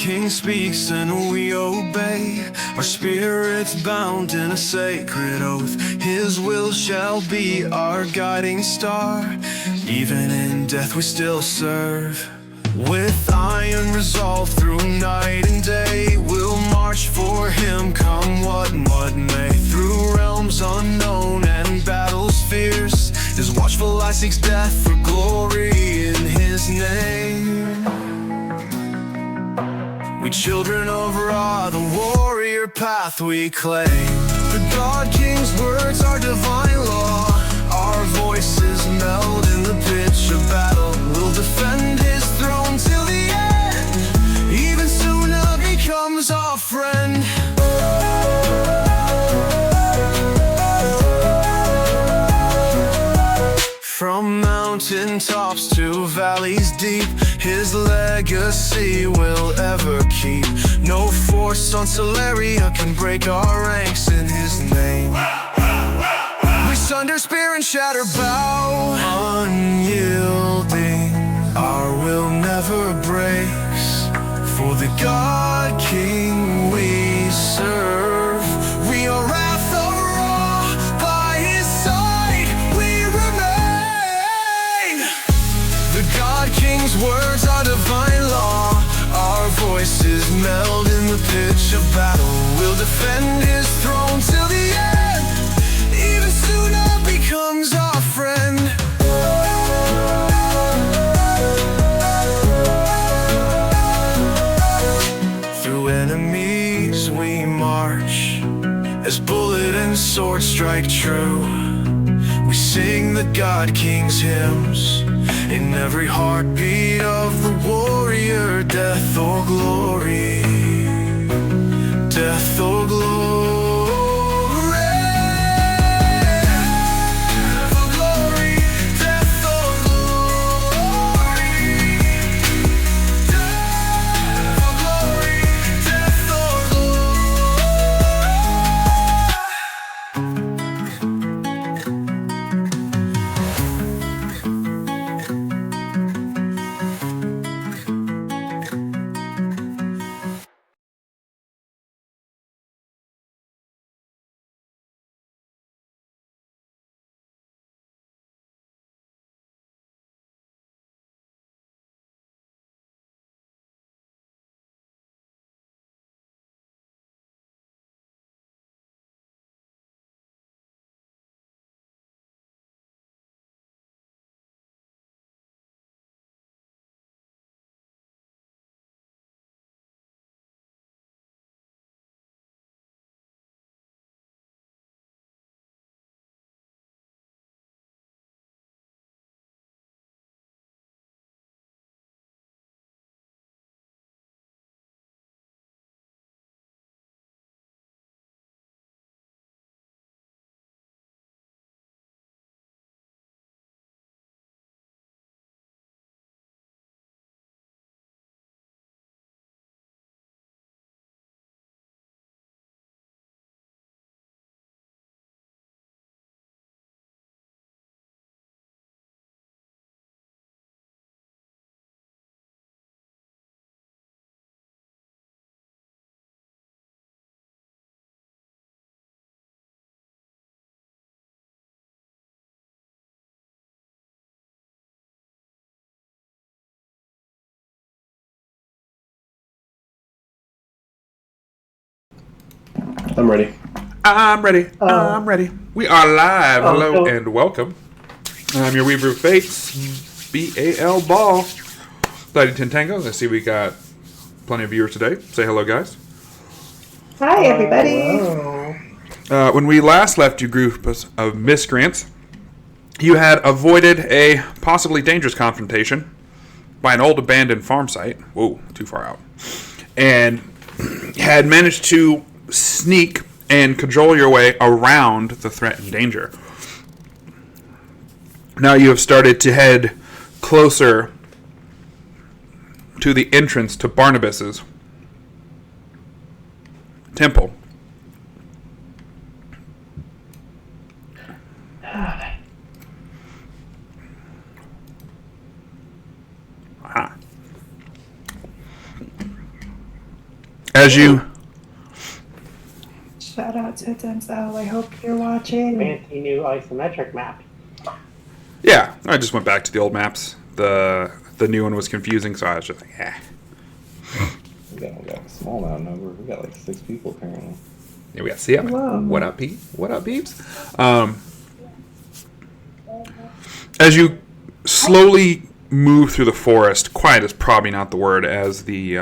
King speaks and we obey, our spirits bound in a sacred oath. His will shall be our guiding star, even in death we still serve. With iron resolve through night and day, we'll march for him, come what may. Through realms unknown and battles fierce, his watchful eye seeks death for glory in his name. We children of Ra, the warrior path we claim. The God King's words are divine law, our voices meld in the pitch of battle. We'll defend his throne till the end, even Suna becomes our friend. From mountain tops to valleys deep, his legacy will ever keep. No force on Celeria can break our ranks in his name. We sunder, spear, and shatter bow, unyielding, our will never breaks. For the God King we serve, we are wrath of Ra, by his side we remain. The God King's words are divine law, our voices meld in the pitch of battle. We'll defend his throne till the end, even Suna becomes our friend. Through enemies we march, as bullet and sword strike true. We sing the God King's hymns in every heartbeat of the warrior. Death or glory, death or glory. I'm ready. I'm ready. I'm ready. We are live. Hello and welcome. I'm your Weaver of Fates, BAL Ball. 10 Tango. I see we got plenty of viewers today. Say hello, guys. Hi, everybody. When we last left you, group of miscreants, you had avoided a possibly dangerous confrontation by an old abandoned farm site. Whoa, too far out. And had managed to sneak and cajole your way around the threat and danger. Now you have started to head closer to the entrance to Barnabas's temple. As you Shout out to Denzel. I hope you're watching. Fancy new isometric map. Yeah, I just went back to the old maps. The new one was confusing, so I was just like, eh. We got a small amount of number. We got like 6 people apparently. Yeah, we got 7. Whoa. What up, Pete? What up, peeps? As you slowly move through the forest, quiet is probably not the word, as the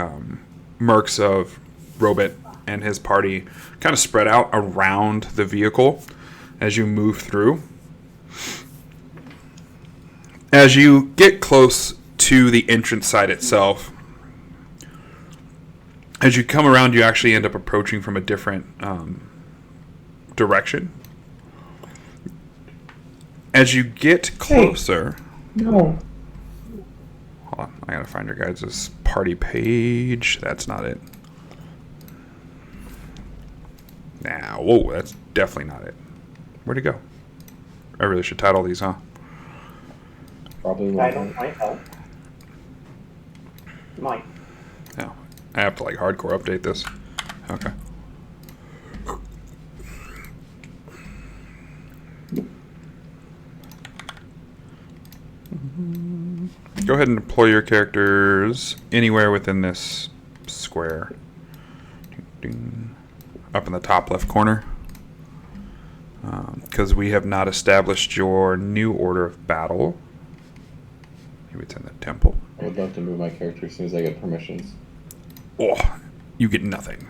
mercs of Robit and his party kind of spread out around the vehicle as you move through. As you get close to the entrance side itself, as you come around, you actually end up approaching from a different direction. As you get closer... No. Hold on, I gotta find your guys' party page. That's not it. Nah, whoa, that's definitely not it. Where'd it go? I really should title these, huh? Probably Title won't. might help. Might. No, I have to like hardcore update this. Okay. Go ahead and deploy your characters anywhere within this square. Ding. Up in the top left corner. Because we have not established your new order of battle. Maybe it's in the temple. I would love to move my character as soon as I get permissions. Oh, you get nothing.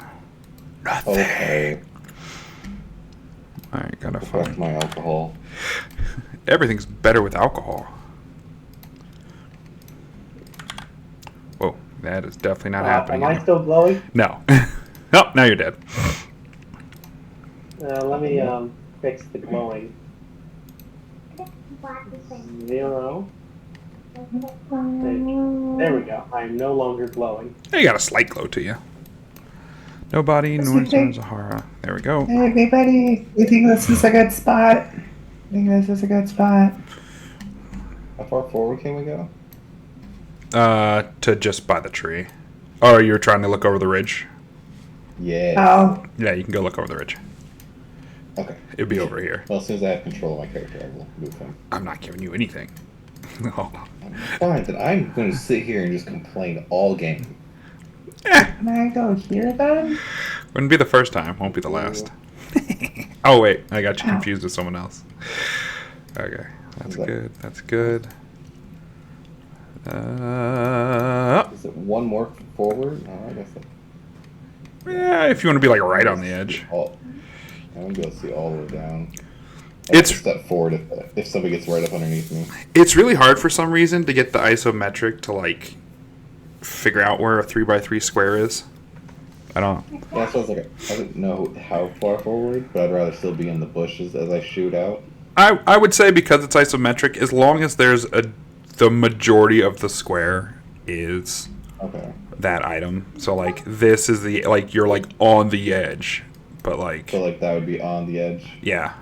Nothing. Okay. Alright, gotta Back find. my alcohol. Everything's better with alcohol. Whoa, that is definitely not happening. Am I still glowing? No. Oh, now you're dead. Let me fix the glowing. 0. There we go. I am no longer glowing. You got a slight glow to you. No body, What's nor your thing? Zahara. There we go. Hey, everybody. You think this is a good spot? I think this is a good spot. How far forward can we go? To just by the tree. Oh, you're trying to look over the ridge? Yeah. Oh, Yeah, you can go look over the ridge. Okay. It'd be over here. Well, as soon as I have control of my character, I will move him. I'm not giving you anything. Oh. Fine, then I'm going to sit here and just complain all game. can I go here then? Wouldn't be the first time. Won't be the last. Oh, wait. I got you confused with someone else. Okay. That's good. That's good. Is it one more forward? Oh, I guess that. Yeah, if you want to be like right on the edge. I want to be able to see all the way down. It's- step forward if somebody gets right up underneath me. It's really hard for some reason to get the isometric to like figure out where a 3x3 square is. I don't. Yeah, so I was like, I didn't know how far forward, but I'd rather still be in the bushes as I shoot out. I would say because it's isometric, as long as there's the majority of the square is Okay. that item. So like this is the like you're like on the edge, but like So like that would be on the edge. yeah,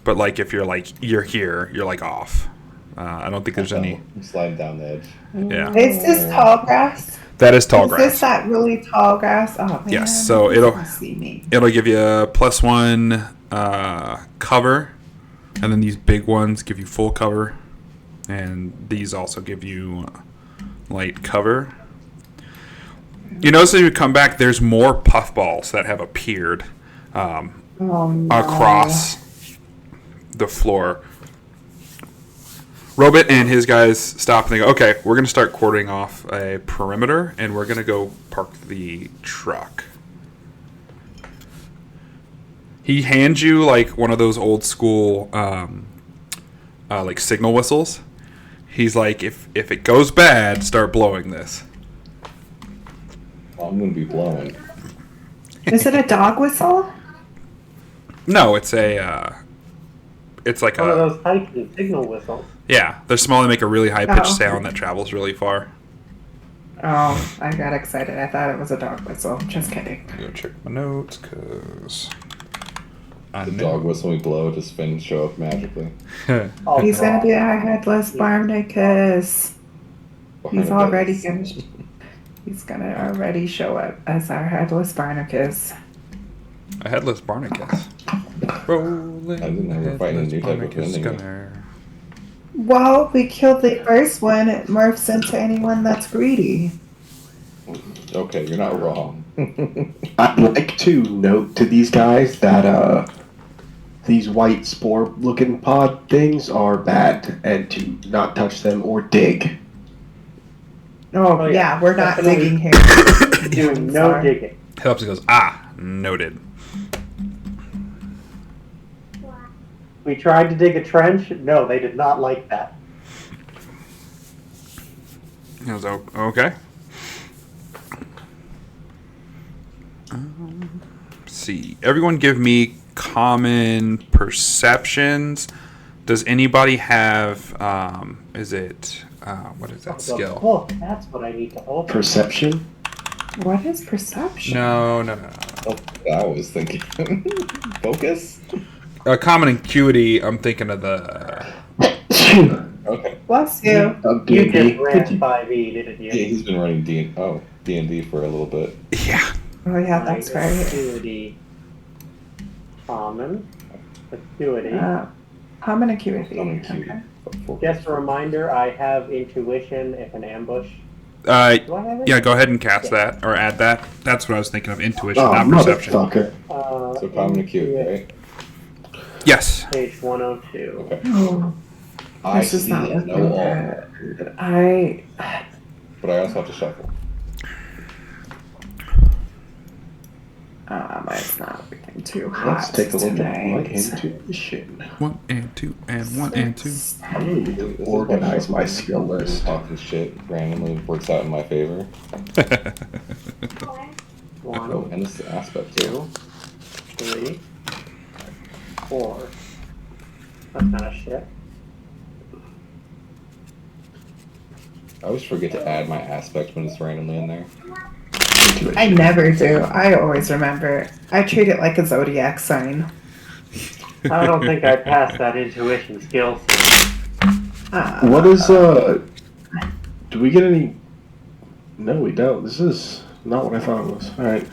but like if you're like you're here, you're like off. I don't think there's any. I'm sliding down the edge. Yeah, Is this tall grass? that is tall Is grass. this that really tall grass? Oh, man. Yes, so nobody's it'll- gonna see me. It'll give you a +1 cover, and then these big ones give you full cover, and these also give you light cover. You notice as you come back, there's more puffballs that have appeared Oh, no. across the floor. Robit and his guys stop and they go, okay, we're going to start quartering off a perimeter, and we're going to go park the truck. He hands you like one of those old school like signal whistles. He's like, if it goes bad, start blowing this. Well, I'm going to be blowing. Is it a dog whistle? No, it's it's like One of a those Titan signal whistles. yeah. They're small. They make a really high pitched Oh. sound that travels really far. Oh, I got excited. I thought it was a dog whistle. Just kidding. Go check my notes because I The know. dog whistle we blow just fins show up magically. Oh, He's gonna God. be our headless Barnacus. Behind He's the already fence. gonna. He's gonna already show up as our headless Barnacus. A headless Barnacus. Rolling. I didn't know we were fighting a new type of Barnacus enemy. gunner. Well, we killed the first one. It morphs into anyone that's greedy. Okay, you're not wrong. I'd like to note to these guys that these white spore-looking pod things are bad, and to not touch them or dig. Oh, Oh, yeah. yeah. We're not Definitely. digging here. Doing no Sorry. digging. Helps. He goes, noted. We tried to dig a trench. No, they did not like that. He goes, okay. Let's see. Everyone give me common perceptions. Does anybody have, is it, what is that The skill? book, that's what I need to open. Perception? What is perception? No. I was thinking. Focus? Common acuity, I'm thinking of the... Okay. Bless you. You just ran 5e, didn't you? Yeah, he's been running D&D for a little bit. Yeah. Oh, yeah, that's right. Acuity. Common. Acuity. Common acuity. Common acuity. Okay. Just a reminder, I have intuition if an ambush. Do Uh, I have it? yeah, go ahead and cast that, or add that. That's what I was thinking of, intuition, Oh, not perception. motherfucker. So common acuity, right? Yes. Page 102. Okay. Oh, I this is see not and looking know all, good. but I also have to shuffle. It's not looking too hot Let's take a look at my tonight. intuition. 1 and 2 and 1 and 2. I need to organize my skill list. Talking shit randomly works out in my favor. Oh, 1, and this aspect too. 2, 3, 4. That's kind of shit. I always forget to add my aspect when it's randomly in there. I never do. I always remember. I treat it like a zodiac sign. I don't think I passed that intuition skill set. What is, do we get any... No, we don't. This is not what I thought it was. Alright.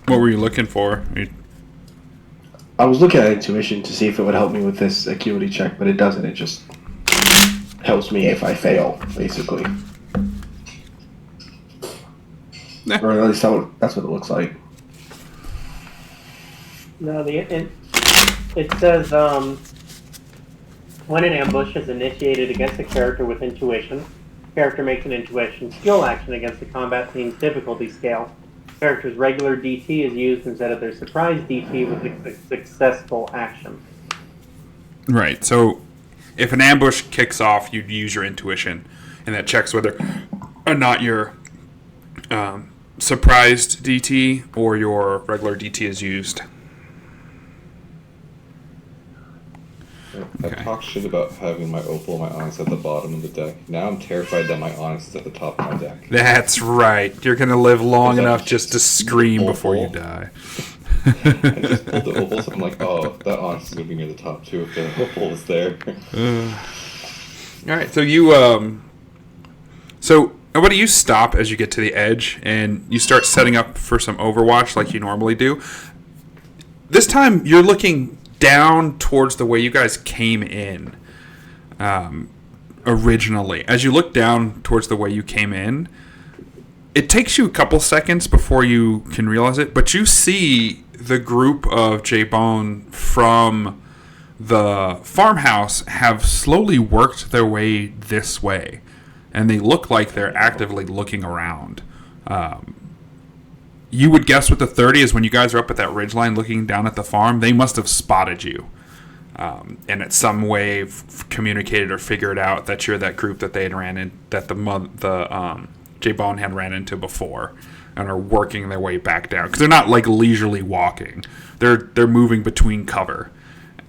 What were you looking for? I was looking at intuition to see if it would help me with this acuity check, but it doesn't. It just helps me if I fail, basically. Yeah. Or at least that's what it looks like. No, it says, when an ambush is initiated against a character with intuition, character makes an intuition skill action against the combat team's difficulty scale. Character's regular DT is used instead of their surprise DT with a successful action. Right, so if an ambush kicks off, you'd use your intuition, and that checks whether or not your surprised DT or your regular DT is used. I Okay. talked shit about having my opal and my onyx at the bottom of the deck. Now I'm terrified that my onyx is at the top of my deck. That's right. You're going to live long Is that enough just to scream opal? before you die. I just pulled the opal, so I'm like, oh, that onyx is going to be near the top too if the opal is there. All right, so you nobody, you stop as you get to the edge and you start setting up for some overwatch like you normally do. This time you're looking down towards the way you guys came in originally. As you look down towards the way you came in, it takes you a couple seconds before you can realize it, but you see the group of J-Bone from the farmhouse have slowly worked their way this way, and they look like they're actively looking around. You would guess with the 30 is when you guys are up at that ridgeline looking down at the farm, they must have spotted you. And in some way communicated or figured out that you're that group that they had ran in, that the J-Bone had ran into before, and are working their way back down. Because they're not like leisurely walking. They're moving between cover,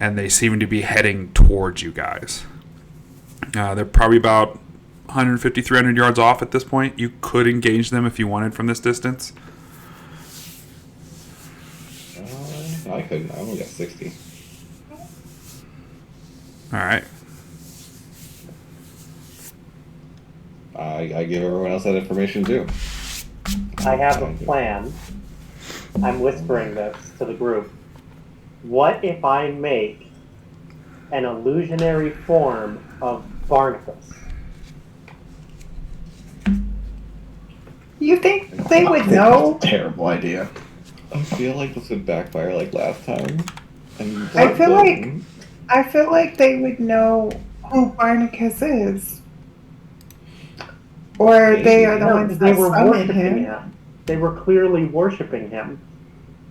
and they seem to be heading towards you guys. They're probably about 150, 300 yards off at this point. You could engage them if you wanted from this distance. I couldn't. I only got 60. All right. I give everyone else that information too. I have a plan. I'm whispering this to the group. What if I make an illusionary form of Barnabas? You think they would know? That's a terrible idea. I feel like this would backfire like last time. And I feel like they would know who Barnacus is. Or they are the No, ones they that were summoned worshiping him. him. They were clearly worshiping him.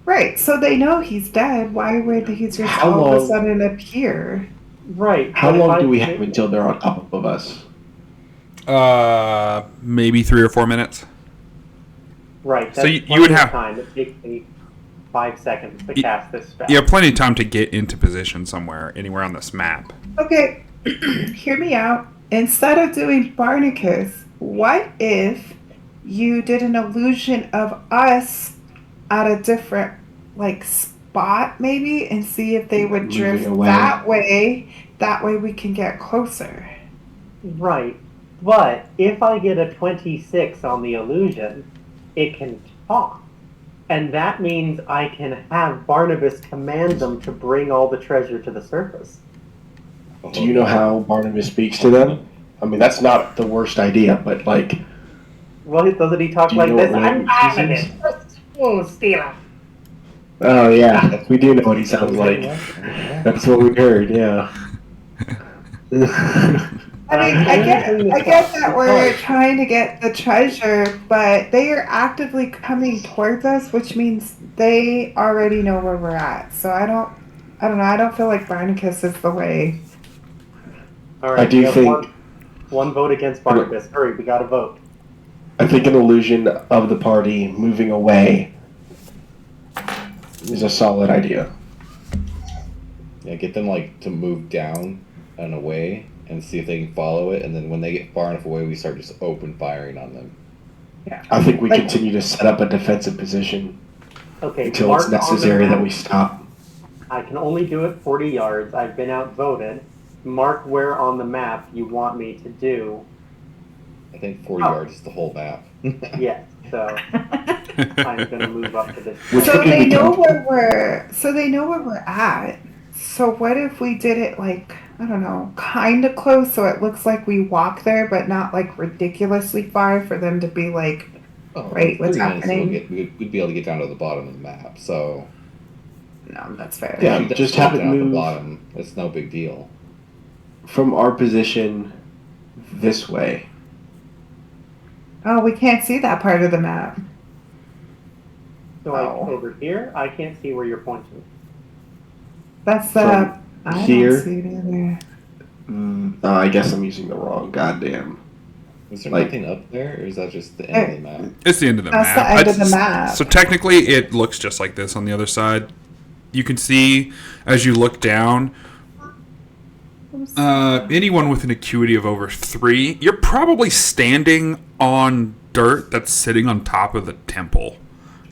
Right, so they know he's dead. Why would he just How all of a long- sudden appear? Right. How but if long I do we make- have until they're on top of us? Maybe 3 or 4 minutes. Right. So That's you plenty would of have- time. It takes me 5 seconds to Y- cast this spell. You have plenty of time to get into position somewhere, anywhere on this map. Okay, hear me out. Instead of doing Barnacus, what if you did an illusion of us at a different spot maybe and see if they would Moving drift away. that way. That way we can get closer. Right. But if I get a 26 on the illusion, it can talk. And that means I can have Barnabas command them to bring all the treasure to the surface. Do you know how Barnabas speaks to them? I mean, that's not the worst idea, but Well, doesn't he talk Do you like know this? what I'm language Barnabas. Oh, stealer. oh yeah, we do know what he sounds like. That's what we heard. Yeah. I mean, I get that we're trying to get the treasure, but they are actively coming towards us, which means they already know where we're at. So I don't know. I don't feel like Barnacus is the way. All right, I do we have think- one vote against Barnabas. Hurry, we gotta vote. I think an illusion of the party moving away is a solid idea. Yeah, get them to move down and away and see if they can follow it, and then when they get far enough away, we start just open firing on them. I think we Like- continue to set up a defensive position Okay, until mark it's on the necessary that map. we stop. I can only do it 40 yards. I've been outvoted. Mark where on the map you want me to do. I think 40 Oh. yards is the whole map. Yes, so I'm gonna move up to this. Which So would be they the know temple. where we're at. So what if we did it I don't know, kind of close so it looks like we walk there, but not ridiculously far for them to be Oh, Right, what's 30 minutes, happening? we'd be able to get down to the bottom of the map, so... no, that's fair. Yeah, if we just get have it down to the move- bottom. It's no big deal. From our position this way. Oh, we can't see that part of the map. So over here, I can't see where you're pointing. That's From I here? don't see it either. I guess I'm using the wrong goddamn. Is there Like- nothing up there, or is that just the end of the map? It's the end of the That's map. the end of the map. So technically, it looks just like this on the other side. You can see as you look down. Anyone with an acuity of over 3, you're probably standing on dirt that's sitting on top of the temple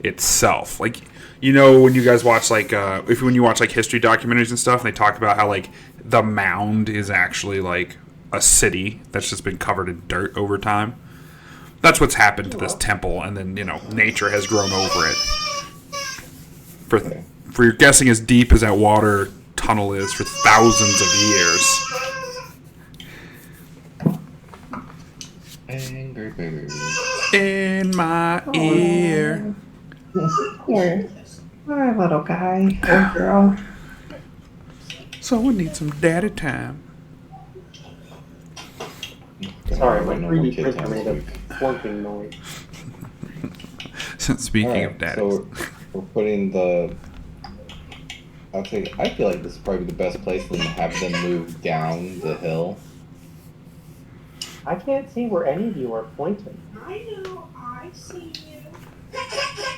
itself. When you guys watch when you watch history documentaries and stuff, and they talk about how the mound is actually a city that's just been covered in dirt over time. That's what's happened to this temple, and then nature has grown over it. For your guessing, as deep as that water tunnel is for thousands of years. Angry baby. In my ear. Here. Poor little guy or girl. So we need some daddy time. Sorry, my No 3D more kids printer on made this a week. flunking noise. Speaking Alright, of daddies. so we're putting the... I feel like this is probably the best place to have them move down the hill. I can't see where any of you are pointing. I know, I see you.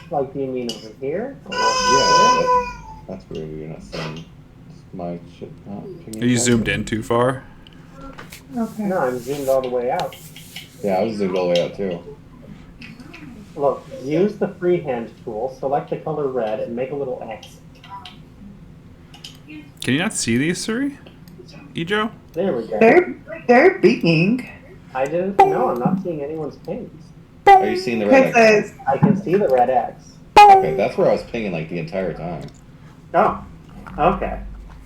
Do you mean over here? Or Yeah, that's weird. You're not saying my shit. Not Are you zoomed in too far? Okay. No, I'm zoomed all the way out. Yeah, I was zoomed all the way out too. Look, use the freehand tool, select the color red, and make a little X. Can you not see these three? Ejo? There we go. They're being. I didn't. No, I'm not seeing anyone's pings. Are you seeing the red X? Because I can see the red X. Okay, that's where I was pinging like the entire time. Oh, okay.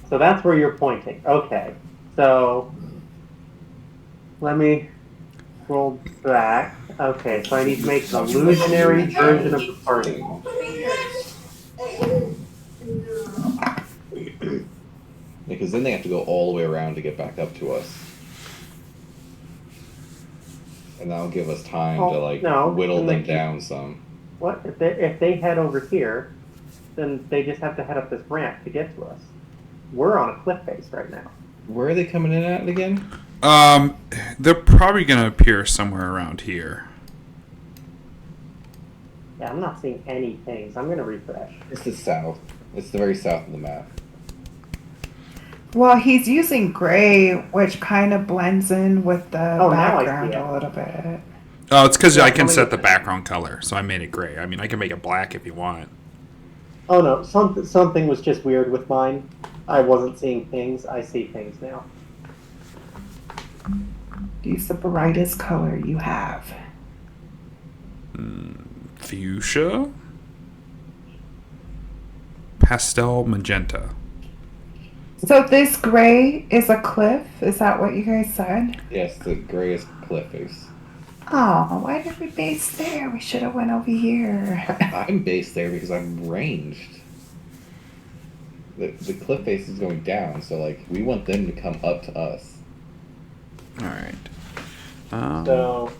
So that's where you're pointing. Okay. So let me scroll back. Okay, so I need to make an illusionary version of the party. Because then they have to go all the way around to get back up to us. And that'll give us time to like whittle then them they- down some. What if they head over here? Then they just have to head up this ramp to get to us. We're on a cliff face right now. Where are they coming in at again? They're probably gonna appear somewhere around here. Yeah, I'm not seeing any pings. I'm gonna refresh. It's the south. It's the very south of the map. well, he's using gray, which kind of blends in with the Oh, now I see background it. a little bit. Oh, it's because Yeah, I can let me set get the that. background color, so I made it gray. I mean, I can make it black if you want. Oh no, something was just weird with mine. I wasn't seeing pings. I see pings now. Use the brightest color you have. Fuchsia, pastel magenta. So this gray is a cliff? Is that what you guys said? Yes, the grayest cliff face. Oh, why did we base there? We should have went over here. I'm based there because I'm ranged. The cliff face is going down, so like we want them to come up to us. All right. So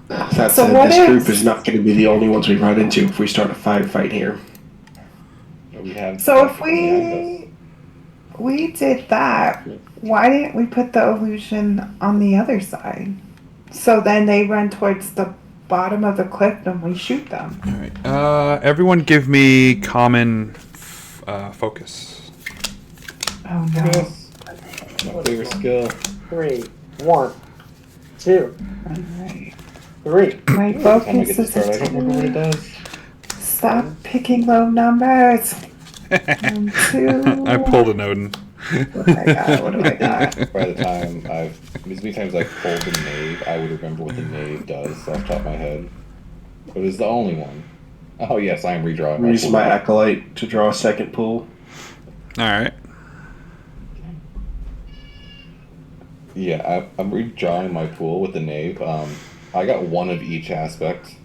That So said, what this if- group is not going to be the only ones we run into if we start a firefight here. We have So if behind we did that, why didn't we put the illusion on the other side? So then they run towards the bottom of the cliff and we shoot them. All right. Everyone, give me common focus. Oh no. us. My favorite skill. 3, 1, 2, Alright. 3. My Every time I focus get to is start, I don't remember what it does. stop picking low numbers. 2. I pulled an Odin. What do I got? What do I got? By the time as many times I've pulled the knave, I would remember what the knave does off the top of my head. But it's the only one. Oh yes, I am redrawing I'm my using pool. my acolyte to draw a second pool. All right. Yeah, I'm redrawing my pool with the knave. I got one of each aspect.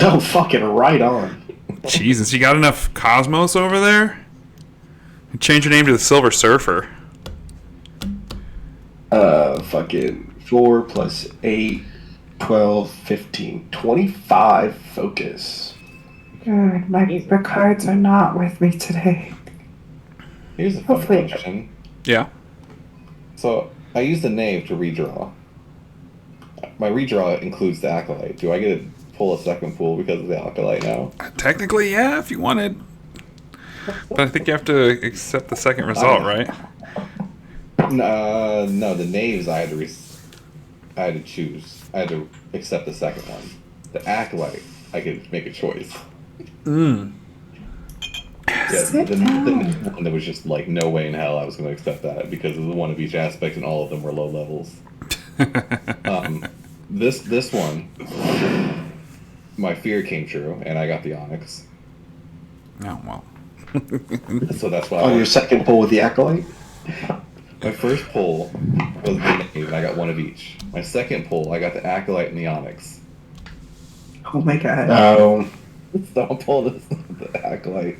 Oh, fucking right on. Jesus, you got enough Cosmos over there? Change your name to the Silver Surfer. Fucking 4 plus 8, 12, 15, 25 focus. Good. The cards are not with me today. Here's a fun Hopefully- question. Yeah. So I use the knave to redraw. My redraw includes the acolyte. Do I get to pull a second pool because of the acolyte now? Technically, yeah, if you wanted. But I think you have to accept the second result, right? No, the knaves I had to choose. I had to accept the second one. The acolyte, I could make a choice. Yeah, Sit the down. one that was just like no way in hell I was going to accept that because of the one of each aspect and all of them were low levels. This one, my fear came true and I got the onyx, Oh, well. so that's why. On your second pull with the acolyte? My first pull was the knave, and I got one of each. My second pull, I got the acolyte and the onyx. Oh my god. Oh, So I'm pulling the acolyte.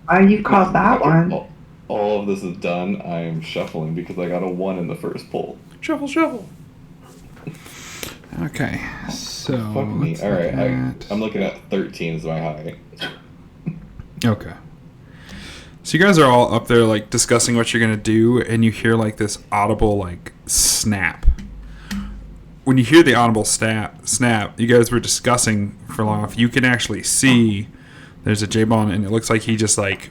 Why you called that one? All of this is done. I am shuffling because I got a 1 in the first pull. Shuffle, shuffle. Okay, so. Fuck me. let's Alright, look at- I'm looking at 13 as my high. Okay. So you guys are all up there, like, discussing what you're gonna do, and you hear, like, this audible, like, snap. When you hear the audible snap, you guys were discussing for long enough, you can actually see there's a J-Bone, and it looks like he just, like,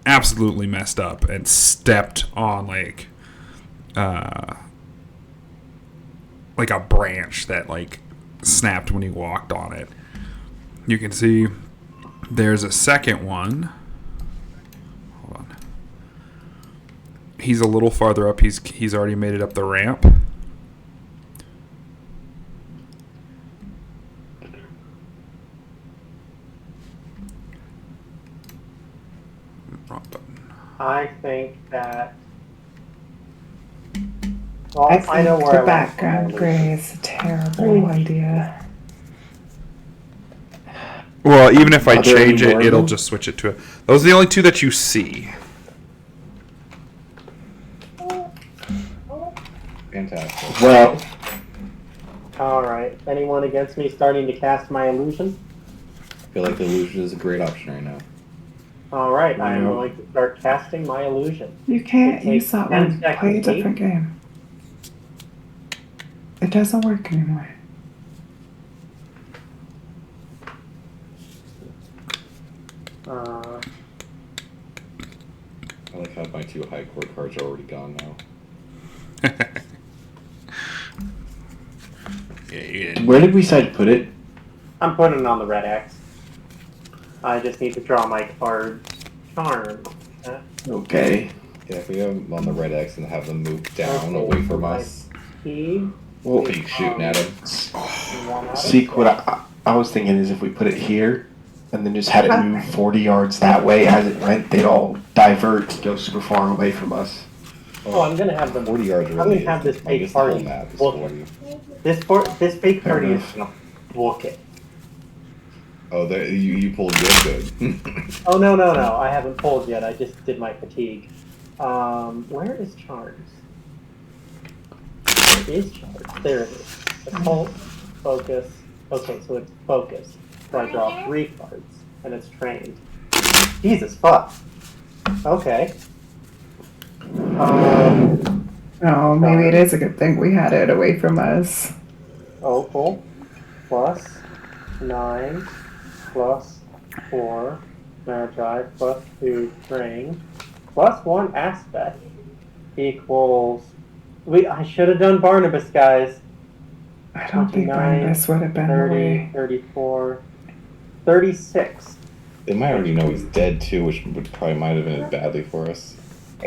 absolutely messed up and stepped on, like a branch that, like, snapped when he walked on it. You can see there's a second one. Hold on. He's a little farther up. He's already made it up the ramp. Wrong button. I think that. Well, I think know where the I background want gray is a terrible idea. Well, even if I Are there change any it, more of it'll them? just switch it to it. Those are the only two that you see. Fantastic. Well, All right. Anyone against me starting to cast my illusion? I feel like the illusion is a great option right now. All right. I am Yeah. going to start casting my illusion. You can't It takes use that 10 one. Play a seconds, different game. It doesn't work anymore. I like how my 2 high court cards are already gone now. where did we decide to put it? I'm putting it on the red X. I just need to draw my card charm. Okay. Yeah, if we have them on the red X and have them move down Okay, away from my us, T. Well, keep shooting at them. One out. see, what I was thinking is if we put it here and then just had it move 40 yards that way as it went, they'd all divert and go super far away from us. Oh, I'm gonna have them. 40 yards I'm really gonna have this I fake guess the whole party. map is Well, 40. This fake Fair party is enough. gonna book it. Oh, you pulled good. Oh no! I haven't pulled yet. I just did my fatigue. Where is charms? Where is charms? There it is. Occult, focus. Okay, so it's focus. So I draw 3 cards, and it's trained. Jesus fuck. Okay. Oh, maybe it is a good thing we had it away from us. Opal plus 9 plus 4 Magi plus 2 String plus 1 Aspect equals. I should have done Barnabas, guys. I don't think 29, Barnabas would have been the 30, way. 34, 36. They might already know he's dead too, which would probably might have ended badly for us.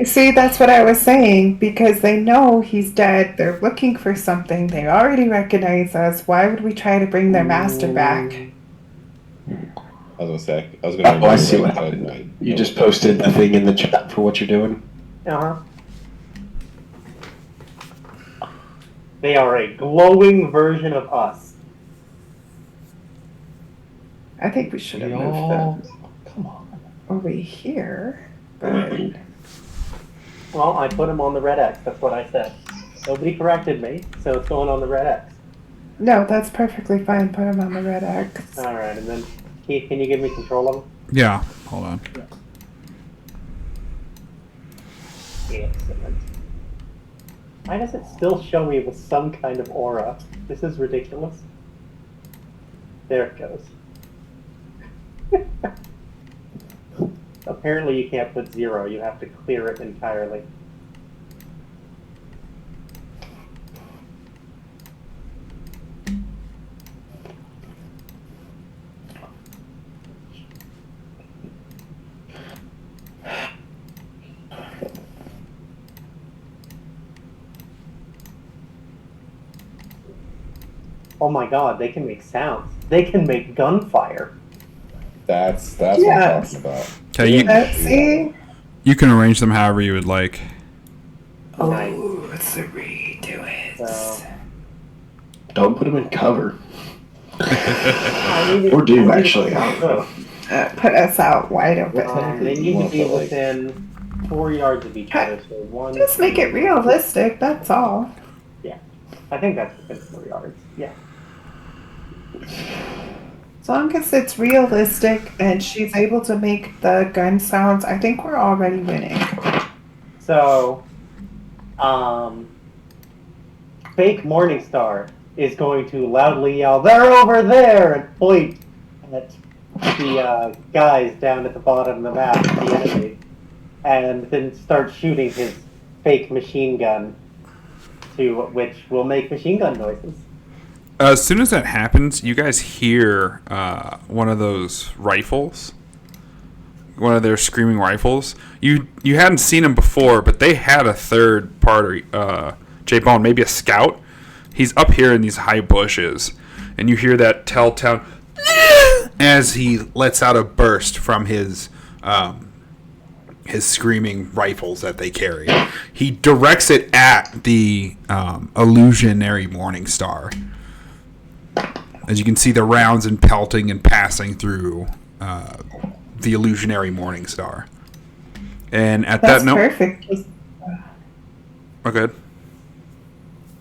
See, that's what I was saying, because they know he's dead. They're looking for something. They already recognize us. Why would we try to bring their master back? I was gonna say, I was gonna. Oh, I see what happened. You just posted the thing in the chat for what you're doing. Uh-huh. They are a glowing version of us. I think we should have moved them over here. But Well, I put them on the red X. That's what I said. Nobody corrected me, so it's going on the red X. no, that's perfectly fine. Put them on the red X. All right, and then Keith, can you give me control of them? Yeah, hold on. Excellent. Why does it still show me with some kind of aura? This is ridiculous. There it goes. Apparently you can't put 0, you have to clear it entirely. Oh my god, they can make sounds. They can make gunfire. That's what Yes. I'm talking about. Okay, See? you can arrange them however you would like. Nice. Oh, it's a redo it. So, Don't put them in cover. I needed- Or do, I needed- actually. I don't know. Put us out wide open. They need to wanna be put, like- within 4 yards of each other. So 1. Just make it realistic, that's all. I think that's within 4 yards. Yeah. As long as it's realistic and she's able to make the gun sounds, I think we're already winning. So, fake Morningstar is going to loudly yell, "They're over there!" and point at the guys down at the bottom of the map, the enemy, and then start shooting his fake machine gun, which will make machine gun noises. As soon as that happens, you guys hear one of those rifles one of their screaming rifles. You hadn't seen him before, but they had a third party, J-Bone, maybe a scout. He's up here in these high bushes, and you hear that telltale as he lets out a burst from his screaming rifles that they carry. He directs it at the illusionary morning star. As you can see, the rounds and pelting and passing through the illusionary morning star. And at That's that note, perfect. oh, good.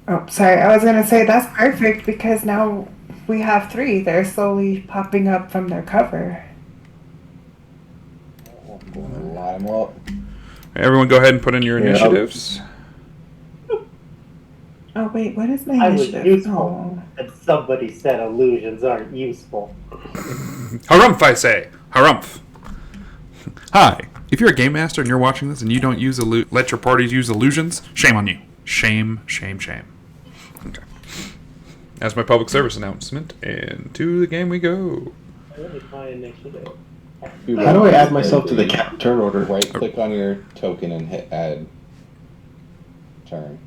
Oh, sorry. I was going to say that's perfect because now we have 3. They're slowly popping up from their cover. Line them up. Everyone, go ahead and put in your initiatives. Oh, wait. What is my I was initiative? useful, and somebody said illusions aren't useful. Harumph, I say. Harumph. Hi. If you're a game master and you're watching this and you don't let your parties use illusions, shame on you. Shame, shame, shame. Okay. That's my public service announcement, and to the game we go. What is my initiative? How do I add myself to the turn order? Right click on your token and hit add turn.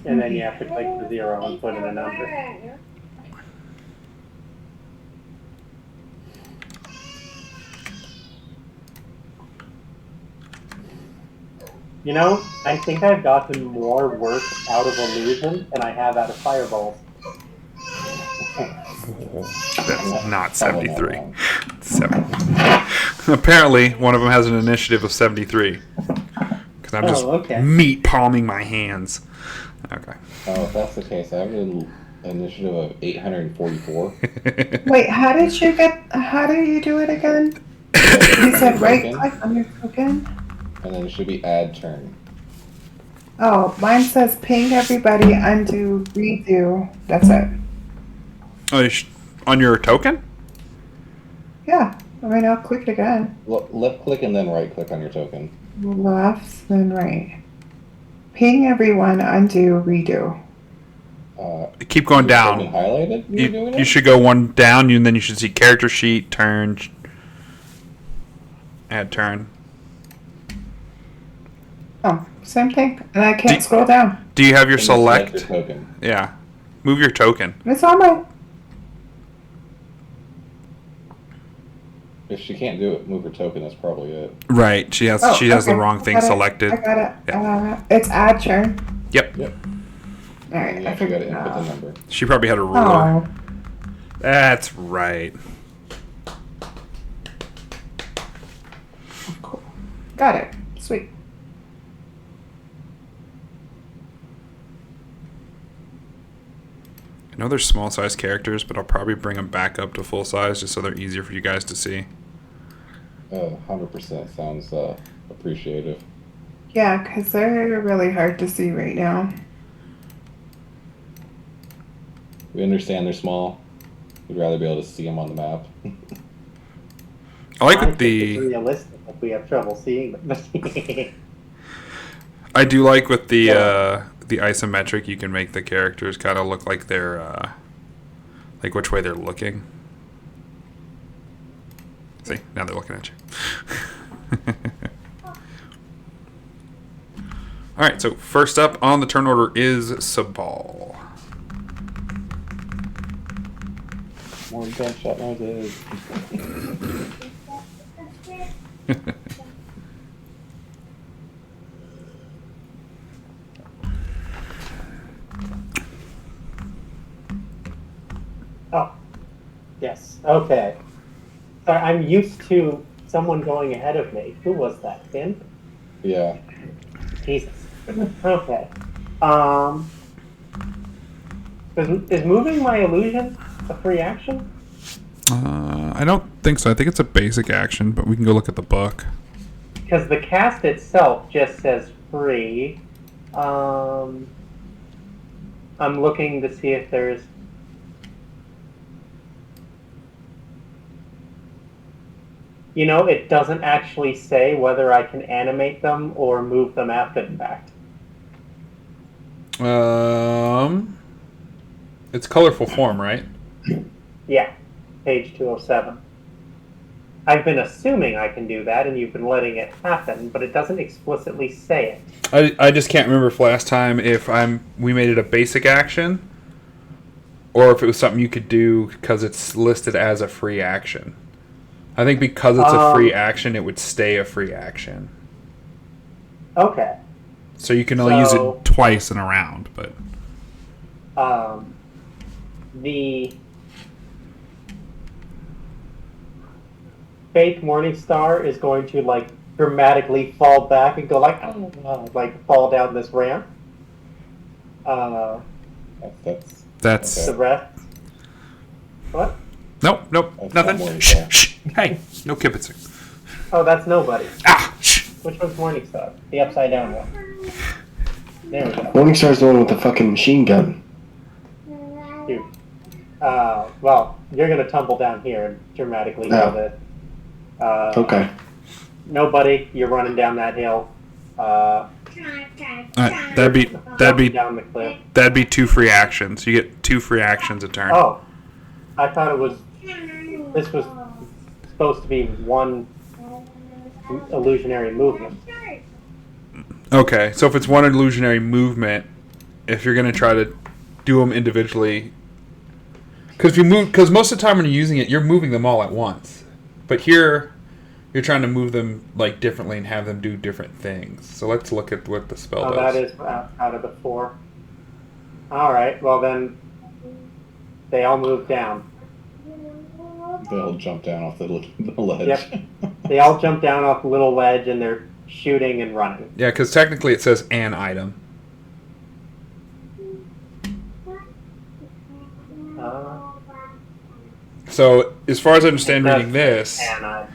And then you have to click the 0 and put in a number. You know, I think I've gotten more work out of illusion than I have out of fireballs. That's not Probably not 73. wrong. 7. Apparently, one of them has an initiative of 73. Because I'm just okay. meat palming my hands. Okay. Oh, if that's the case, I have an initiative of 844. Wait, how do you do it again? You said right click on your token? And then it should be add turn. Oh, mine says ping everybody, undo, redo. That's it. Oh, on your token? Yeah. I mean, I'll click it again. Left click and then right click on your token. Left, then right. Ping everyone, undo, redo. Keep going Been down. highlighted? You're doing You it? should go one down, and then you should see character sheet, turn, add turn. Oh, same thing. And I can't scroll down. Do you have your And then select select? your token. Yeah. Move your token. It's on my... If she can't do it, move her token. That's probably it. Right. She has Oh, the okay. wrong I thing got it. selected. I got it. Yeah. It's add turn. Yep. Yep. All right, And you I actually got to figured it input the out. number. She probably had a ruler. Oh, That's right. cool. Got it. Sweet. I know they're small size characters, but I'll probably bring them back up to full size just so they're easier for you guys to see. 100% sounds appreciative. Yeah, because they're really hard to see right now. We understand they're small. We'd rather be able to see them on the map. I like I with think it's the realistic if we have trouble seeing them. I do like with the isometric, you can make the characters kind of look like they're like which way they're looking. See, now they're looking at you. All right, so first up on the turn order is Sabal. More gunshot noises. Oh, yes. Okay. Sorry, I'm used to someone going ahead of me. Who was that? Finn? Yeah. Jesus. Okay. Is moving my illusion a free action? I don't think so. I think it's a basic action, but we can go look at the book. Because the cast itself just says free. I'm looking to see if there's. You know, it doesn't actually say whether I can animate them or move them after the fact. It's colorful form, right? Yeah, page 207. I've been assuming I can do that, and you've been letting it happen, but it doesn't explicitly say it. I just can't remember if last time we made it a basic action, or if it was something you could do because it's listed as a free action. I think because it's a free action, it would stay a free action. Okay. So you can only use it twice in a round, but the fake Morningstar is going to like dramatically fall back and go like fall down this ramp. that's The rest. What? nope, That's nothing. not Morningstar. Shh. Hey, no kibitzing. Oh, that's nobody. Shh. Which one's Morningstar? The upside down one. There we go. Morningstar's the one with the fucking machine gun. Dude. Well, you're gonna tumble down here and dramatically No. do this. Okay. Nobody, you're running down that hill. That'd be Down the cliff. that'd be 2 free actions. You get 2 free actions a turn. Oh, I thought this was supposed to be one illusionary movement. Okay, so if it's one illusionary movement, if you're gonna try to do them individually, because most of the time when you're using it, you're moving them all at once. But here, you're trying to move them like differently and have them do different things. So let's look at what the spell does. That is out of the 4. All right, well then, they all move down. They all jump down off the ledge. Yep. They all jump down off the little ledge and they're shooting and running. Yeah, because technically it says an item. So as far as I understand reading this, And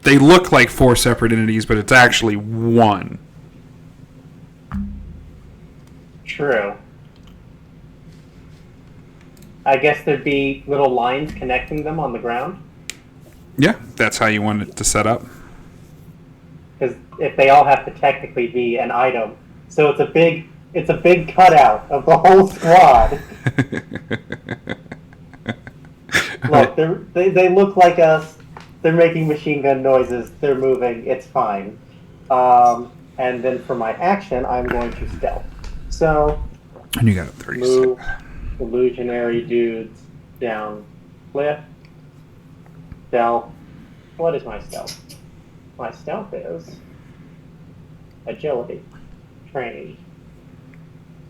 they look like 4 separate entities, but it's actually one. true. I guess there'd be little lines connecting them on the ground. Yeah, that's how you want it to set up. Because if they all have to technically be an item, so it's a big cutout of the whole squad. Look, they look like us. They're making machine gun noises. They're moving. It's fine. And then for my action, I'm going to stealth. So And you got a 36. move illusionary dudes down cliff. Stealth. What is my stealth? My stealth is agility, training,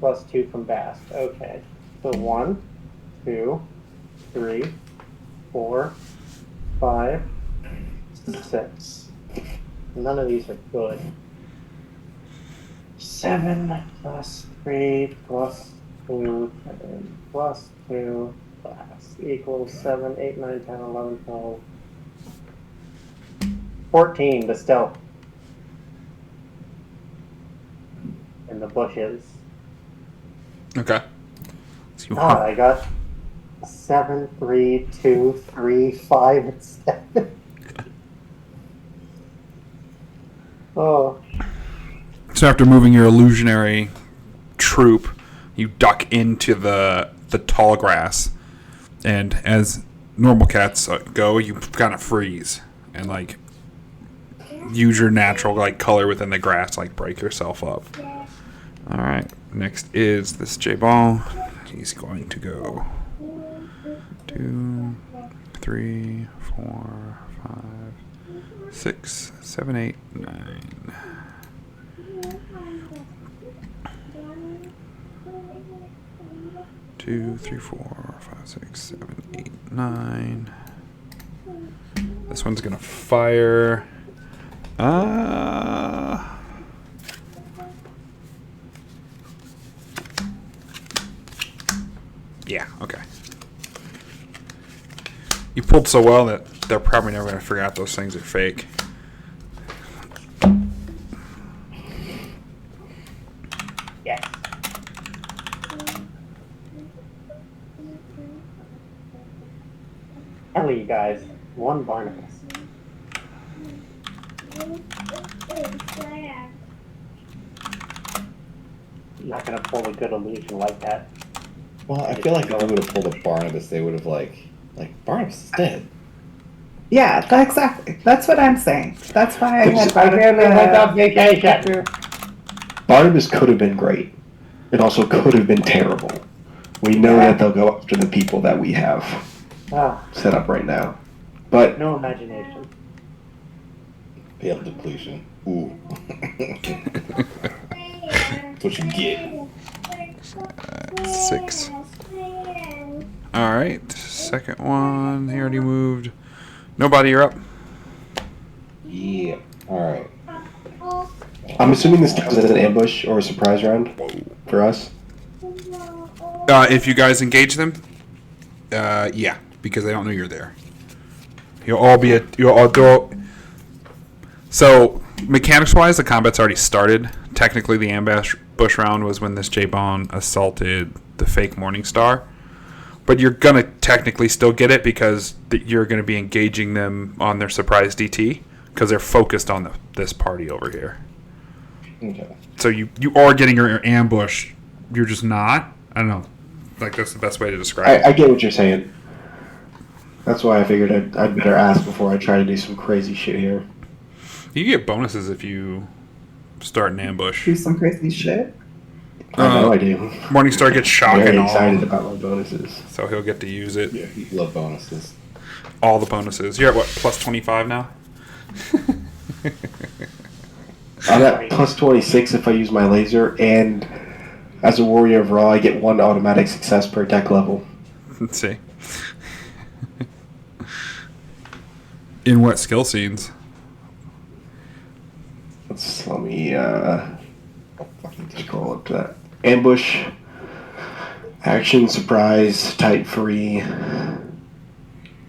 +2 from Bast. Okay. So 1, 2, 3, 4, 5, 6. None of these are good. 7 plus 3 plus 2 plus 2 equals 7, 8, 9, 10, 11, 12. 14 to stealth. In the bushes. Okay. So you God, I got 7, 3, 2, 3, 5, and 7. Oh. So after moving your illusionary troop, you duck into the tall grass, and as normal cats go, you kind of freeze and like use your natural like color within the grass, like break yourself up. All right. Next is this J-Ball. He's going to go 2, 3, 4, 5, 6, 7, 8, 9. 2, 3, 4, 5, 6, 7, 8, 9. This one's gonna fire. Yeah, okay. You pulled so well that they're probably never gonna figure out those things are fake. Yes. Hell, you guys. 1 Barnabas. I'm not gonna pull a good illusion like that. Well, I feel like if they would have pulled a Barnabas, they would have like Barnabas is dead. Yeah, exactly. That's what I'm saying. That's why I had My family went on vacation. character. Barnabas could have been great. It also could have been terrible. We know Yeah. that they'll go after the people that we have Ah, set up right now. But no imagination. Pale depletion. Ooh. That's what you get. 6. All right. Second one. He already moved. Nobody, you're up. Yeah. Alright. I'm assuming this counts as an ambush or a surprise round for us. If you guys engage them, yeah, because they don't know you're there. You'll all be So, mechanics-wise, the combat's already started. Technically, the ambush round was when this J-Bone assaulted the fake Morning Star. But you're going to technically still get it because you're going to be engaging them on their surprise DT because they're focused on this party over here. Okay. So you are getting your ambush. You're just not. I don't know. Like, that's the best way to describe it. I get what you're saying. That's why I figured I'd better ask before I try to do some crazy shit here. You get bonuses if you start an ambush. Do some crazy shit. I know I do. Morningstar gets shock I'm very and all, excited about my bonuses. so he'll get to use it. Yeah, you love bonuses. All the bonuses. You're at what, plus 25 now? I'm at plus 26 if I use my laser, and as a Warrior of Raw, I get 1 automatic success per deck level. Let's see. In what skill scenes? Let me Fucking scroll up to that. Ambush, action, surprise, type free.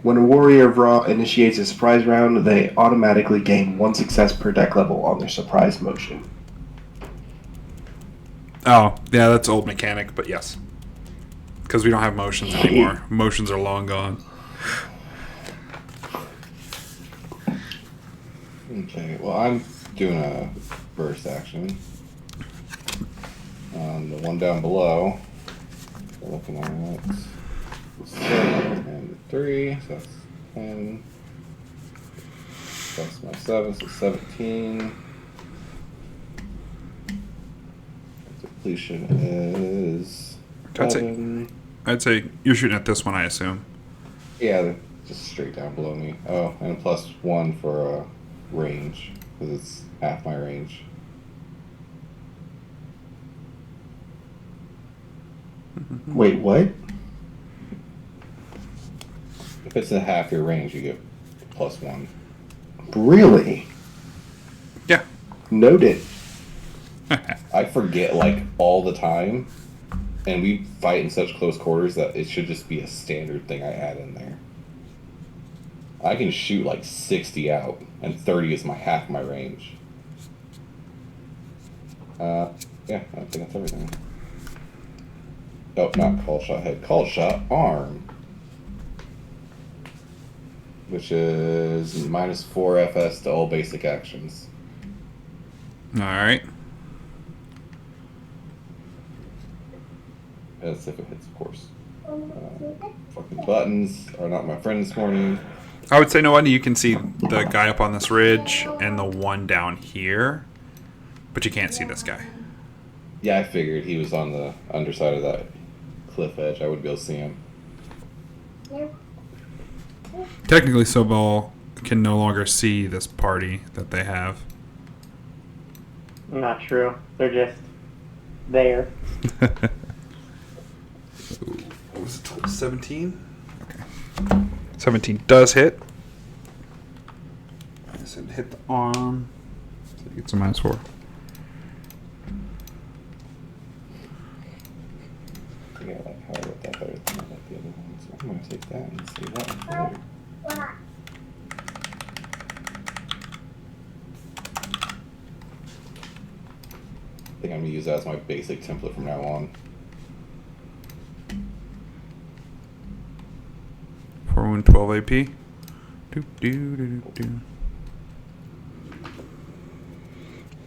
When a Warrior of Raw initiates a surprise round, they automatically gain 1 success per deck level on their surprise motion. Oh, yeah, that's old mechanic, but yes. Because we don't have motions anymore. Motions are long gone. Okay, well, I'm doing a burst action. The one down below, we're looking at 6 and 3, so that's 10. Plus my 7, so 17. Depletion is That's it. 7. I'd say you're shooting at this one, I assume. Yeah, they're just straight down below me. Oh, and plus 1 for range, because it's half my range. Wait, what? If it's a half your range, you get plus 1. Really? Yeah. Noted. I forget like all the time, and we fight in such close quarters that it should just be a standard thing I add in there. I can shoot like 60 out, and 30 is my half my range. Yeah, I think that's everything. Oh, not call shot head, call shot arm. Which is minus 4 FS to all basic actions. Alright. As if it hits, of course. Fucking buttons are not my friend this morning. I would say, no wonder you can see the guy up on this ridge and the one down here, but you can't see this guy. Yeah, I figured he was on the underside of that cliff edge. I would be able to see him. Technically, Sobal can no longer see this party that they have. Not true. They're just there. What was it, 17? Okay. 17 does hit. I said hit the arm. So it gets a minus 4. Yeah, like how I wrote that better than I like the other one. So I'm going to take that and save that one for later. I think I'm going to use that as my basic template from now on. 4 wound, 12 AP. Do, do, do, do, do.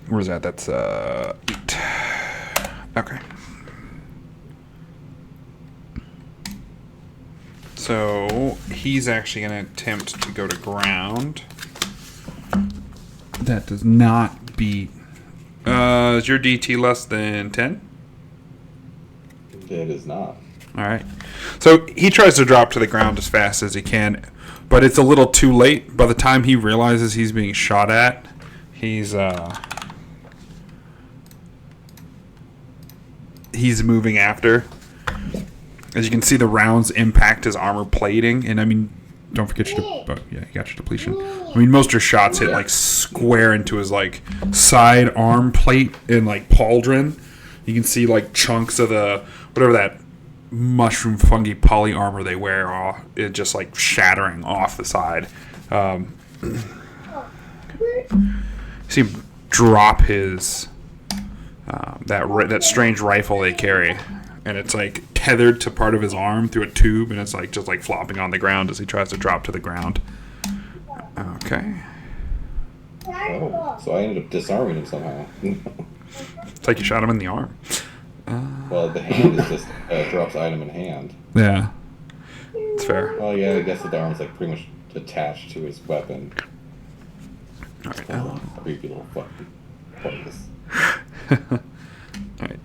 Where's that? That's 8. Okay. So he's actually going to attempt to go to ground. That does not beat. Is your DT less than 10? It is not. All right. So he tries to drop to the ground as fast as he can, but it's a little too late. By the time he realizes he's being shot at, he's moving after. As you can see, the rounds impact his armor plating, and I mean, don't forget you got your depletion. I mean, most of your shots hit like square into his like side arm plate and like pauldron. You can see like chunks of the whatever that mushroom fungi poly armor they wear, it just like shattering off the side. See him drop his that strange rifle they carry, and it's like tethered to part of his arm through a tube, and it's like just like flopping on the ground as he tries to drop to the ground. Okay. Oh, so I ended up disarming him somehow. It's like you shot him in the arm. Well, the hand is just drops item in hand. Yeah, it's fair. Well, yeah, I guess the arm's like pretty much attached to his weapon. All right, now. Creepy little fucking place. All right,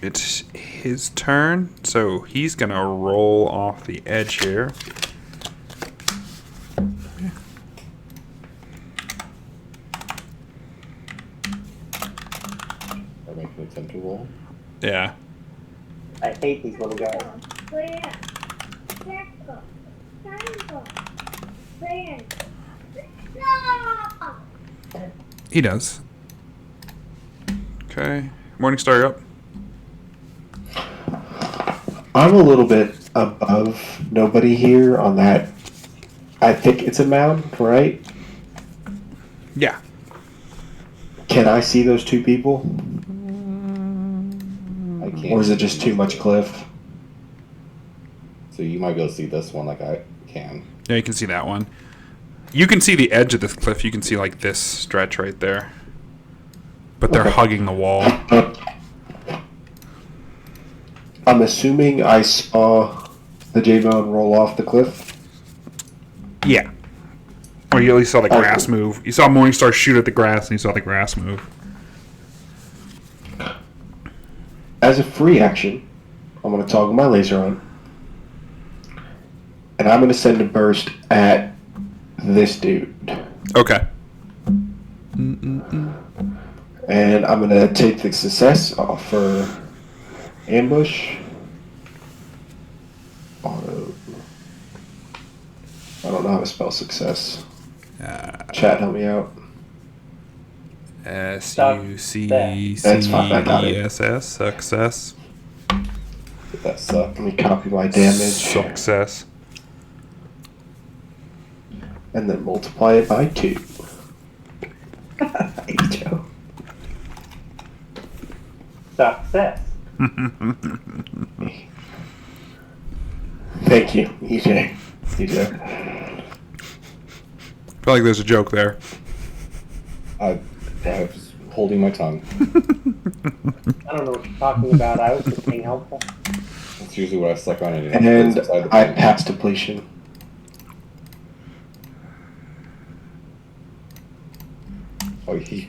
it's his turn, so he's gonna roll off the edge here. Or make an attempt to roll. Yeah. I hate these little guys. He does. Okay. Morningstar, you're up. I'm a little bit above nobody here on that. I think it's a mound, right? Yeah. Can I see those two people? I can't. Or is it just too much cliff? So you might be able to see this one like I can. Yeah, you can see that one. You can see the edge of this cliff. You can see like this stretch right there. But they're hugging the wall. I'm assuming I saw the J-Bone roll off the cliff. Yeah. Or you at least saw the grass move. You saw Morningstar shoot at the grass, and you saw the grass move. As a free action, I'm going to toggle my laser on. And I'm going to send a burst at this dude. Okay. And I'm going to take the success off for ambush. Auto. I don't know how to spell success. Chat, help me out. SUCCESS. Success. Get that suck. Let me copy my damage. Success. And then multiply it by 2. Joe. Success. Thank you, EJ. EJ. I feel like there's a joke there. I was holding my tongue. I don't know what you're talking about. I was just being helpful. That's usually what I suck on it. And I pass depletion. Oh, you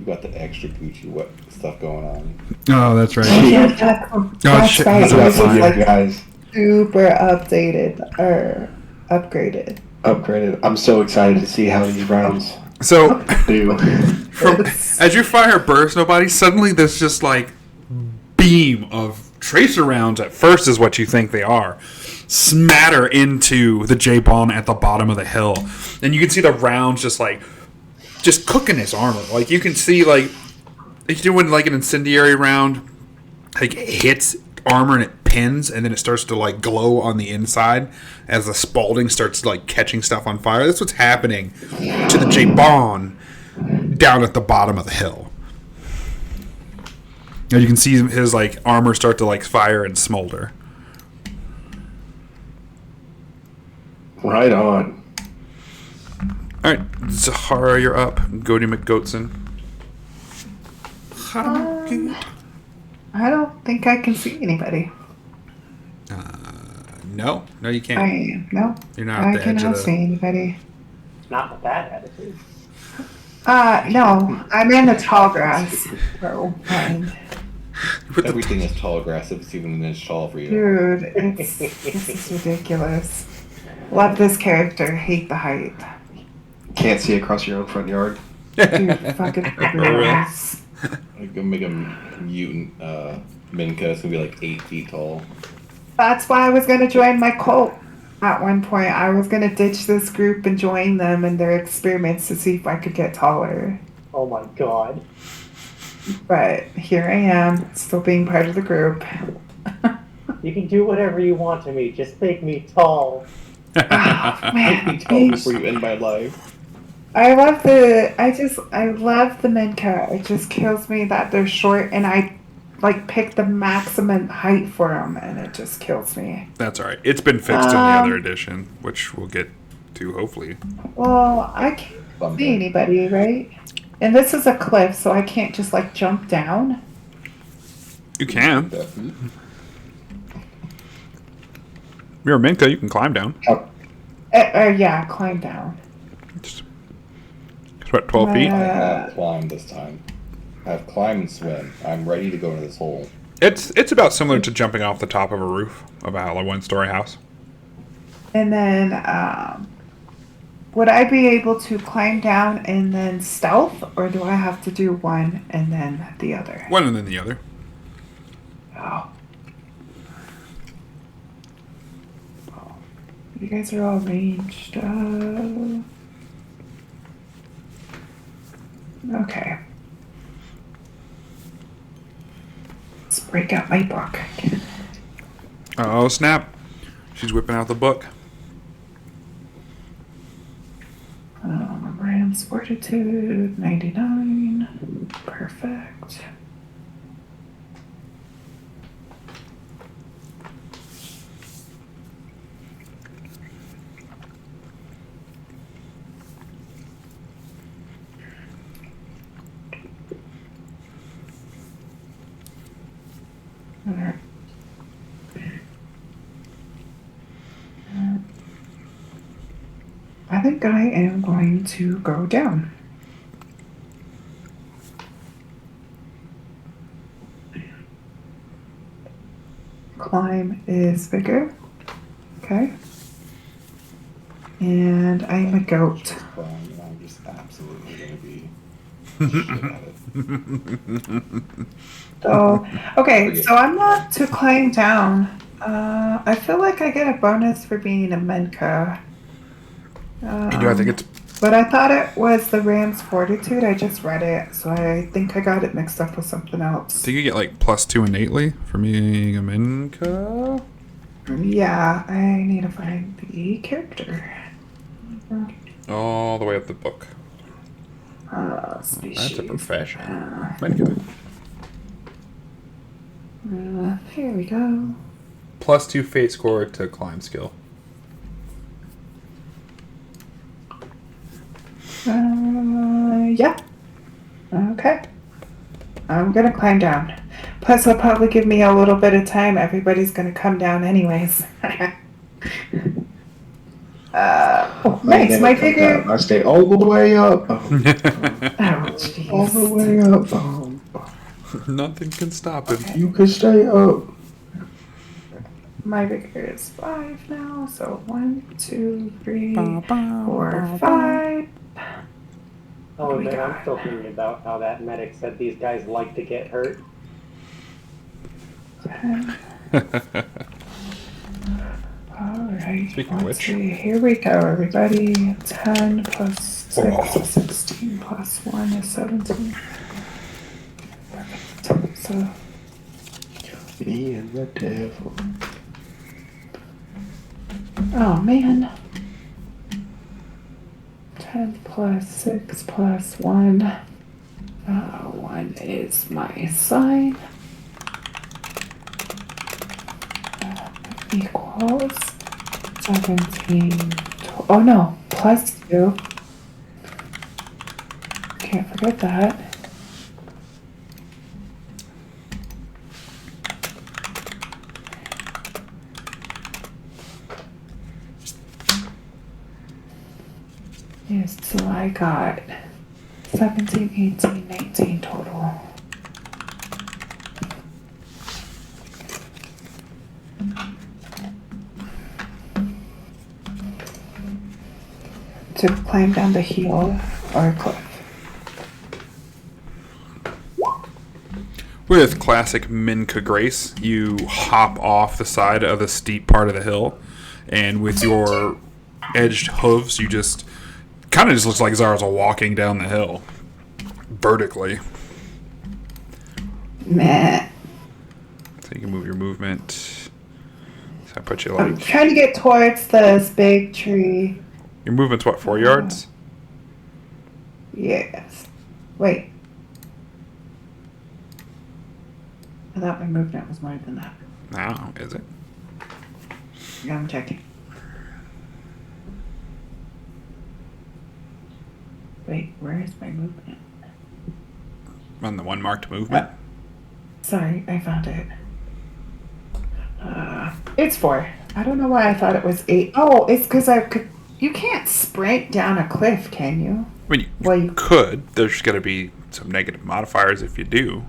got the extra Gucci what stuff going on. Oh, that's right. That's shit, right. he's This is fine. like Guys, super updated or upgraded. upgraded. I'm so excited to see how these rounds So, do. as you fire burst nobody, suddenly there's just like beam of tracer rounds at first is what you think they are. Smatter into the J-Bomb at the bottom of the hill. And you can see the rounds just cooking his armor. Like you can see like when like an incendiary round like hits armor and it pins and then it starts to like glow on the inside as the spalding starts like catching stuff on fire. That's what's happening to the J-Bomb down at the bottom of the hill. And you can see his like armor start to like fire and smolder. Right on. All right, Zahara, you're up. Goaty McGoatson. I don't think I can see anybody. No, you I can't. am. No. You're not I at the edge of cannot the. see anybody. Not with that attitude. No. I'm in the tall grass. For one. Everything is tall grass if it's even an inch tall for you. Dude, this is ridiculous. Love this character. Hate the height. Can't see across your own front yard. Dude, fucking gross. I'm gonna make a mutant Minka. It's gonna be like 8 feet tall. That's why I was gonna join my cult. At one point, I was gonna ditch this group and join them in their experiments to see if I could get taller. Oh my god. But here I am, still being part of the group. You can do whatever you want to me, just make me tall. Oh, Make man, me tall before you end my life. I love the Minka. It just kills me that they're short and I like pick the maximum height for them and it just kills me. That's all right. It's been fixed in the other edition, which we'll get to hopefully. Well, I can't see anybody, right? And this is a cliff, so I can't just like jump down. You can. Definitely. You're a Minka. You can climb down. Yeah, climb down. It's what, 12 feet? I have climbed this time. I have climbed and swim. I'm ready to go into this hole. It's about similar to jumping off the top of a roof of a one-story house. And then, would I be able to climb down and then stealth, or do I have to do one and then the other? One and then the other. Oh. You guys are all ranged. Okay. Let's break out my book. Oh, snap. She's whipping out the book. Rand's Fortitude, 99. Perfect. Alright. I think I am going to go down. Climb is bigger. Okay. And I'm a goat. Climb, and I'm just absolutely gonna be shit at it. So, okay, so I'm not to climb down. I feel like I get a bonus for being a Menka. You do, I think it's. But I thought it was the Ram's Fortitude. I just read it, so I think I got it mixed up with something I else. think you get like +2 innately for being a Minka. Yeah, I need to find the character. All the way up the book. Species. That's a profession. Minka. Here we go. +2 fate score to climb skill. Yeah. Okay. I'm gonna climb down. Plus, it'll probably give me a little bit of time. Everybody's gonna come down anyways. Nice. My figure. I stay all the way up. Oh, All the jeez. way up. Nothing can stop him. You can stay up. My figure is 5 now. So 1, 2, 3, 4, 5. Oh, Oh my man, I'm God. still thinking about how that medic said these guys like to get hurt. 10. Alright. Speaking of which. Here we go, everybody. 10 plus 6 is 16 plus 1 is 17. Perfect. So, Me and the devil. oh man. 10 plus 6 plus 1. 1 is my sign. Equals 17. Oh no, plus 2. Can't forget that. Yes, so I got 17, 18, 19 total. To climb down the hill or a cliff. With classic Minka Grace, you hop off the side of the steep part of the hill, and with your edged hooves, you just kind of just looks like Zara's walking down the hill vertically. Meh. So you can move your movement. So I put you I'm like trying to get towards this big tree. your movement's what, 4 yards? Yes. Wait. I thought my movement was more than that. No, is it? Yeah, I'm checking. Wait, where is my movement? On the one marked movement. Sorry, I found it. It's 4. I don't know why I thought it was 8. Oh, it's because I could. You can't sprint down a cliff, can you? I mean, you Well, you could. There's going to be some negative modifiers if you do.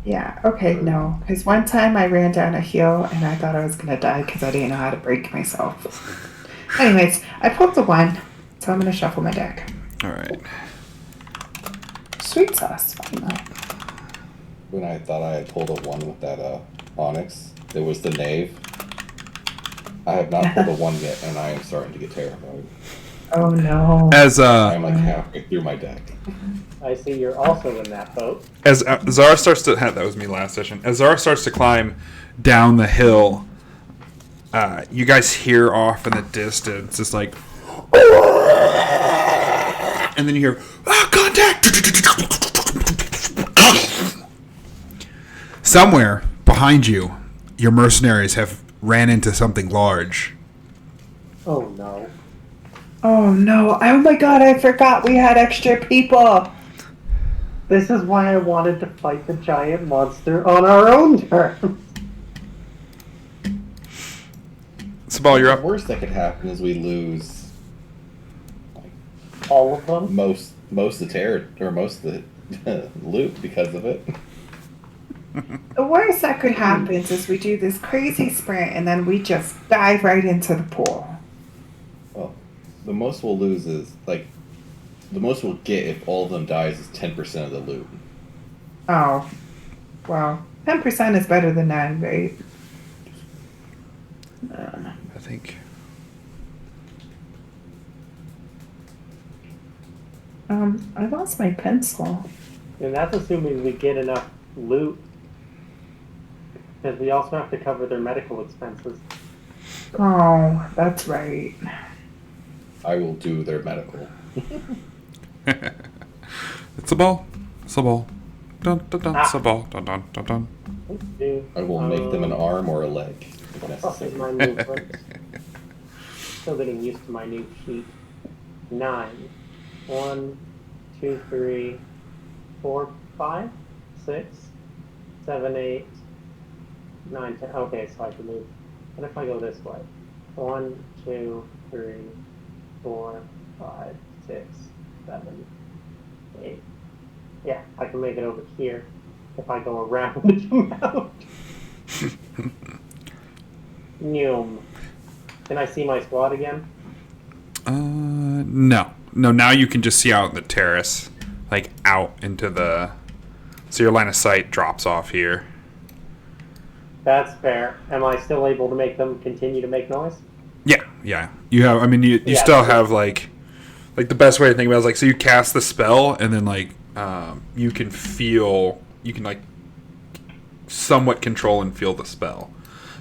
Yeah, okay, no. Because one time I ran down a hill and I thought I was going to die because I didn't know how to break myself. Anyways, I pulled the 1, so I'm going to shuffle my deck. All right. Sweet sauce, finally. When I thought I had pulled a 1 with that onyx, it was the knave. I have not pulled a 1 yet, and I am starting to get terrified. Oh no. As I'm like halfway through my deck. I see you're also in that boat. As Zara starts to that was me last session. As Zara starts to climb down the hill, you guys hear off in the distance, it's like, and then you hear contact. Somewhere behind you, your mercenaries have ran into something large. Oh no. Oh no. Oh my god, I forgot we had extra people. This is why I wanted to fight the giant monster on our own terms. Sabal, you're The up. worst that could happen is we lose All of them? most of the most of the loot because of it. The worst that could happen is we do this crazy sprint and then we just dive right into the pool. Well, the most we'll lose is the most we'll get if all of them dies is 10% of the loot. Oh. Well, 10% is better than none, right? I think. I lost my pencil. And that's assuming we get enough loot. Because we also have to cover their medical expenses. Oh, that's right. I will do their medical. It's a ball. It's a ball. Dun dun dun. It's a ball. Dun dun dun dun. I will make them an arm or a leg if This is necessary. my movement. Still getting used to my new sheet. 9. 1, 2, 3, 4, 5, 6, 7, 8, 9, 10. Okay, so I can move. What if I go this way? 1, 2, 3, 4, 5, 6, 7, 8. Yeah, I can make it over here if I go around the mount. Noom. Can I see my squad again? No. No, now you can just see out the terrace. Like, out into the... So your line of sight drops off here. That's fair. Am I still able to make them continue to make noise? Yeah, yeah. You have... I mean, you Yeah, still sure. have, like... Like, the best way to think about it is, like, so you cast the spell, and then, like, you can feel... You can, like, somewhat control and feel the spell.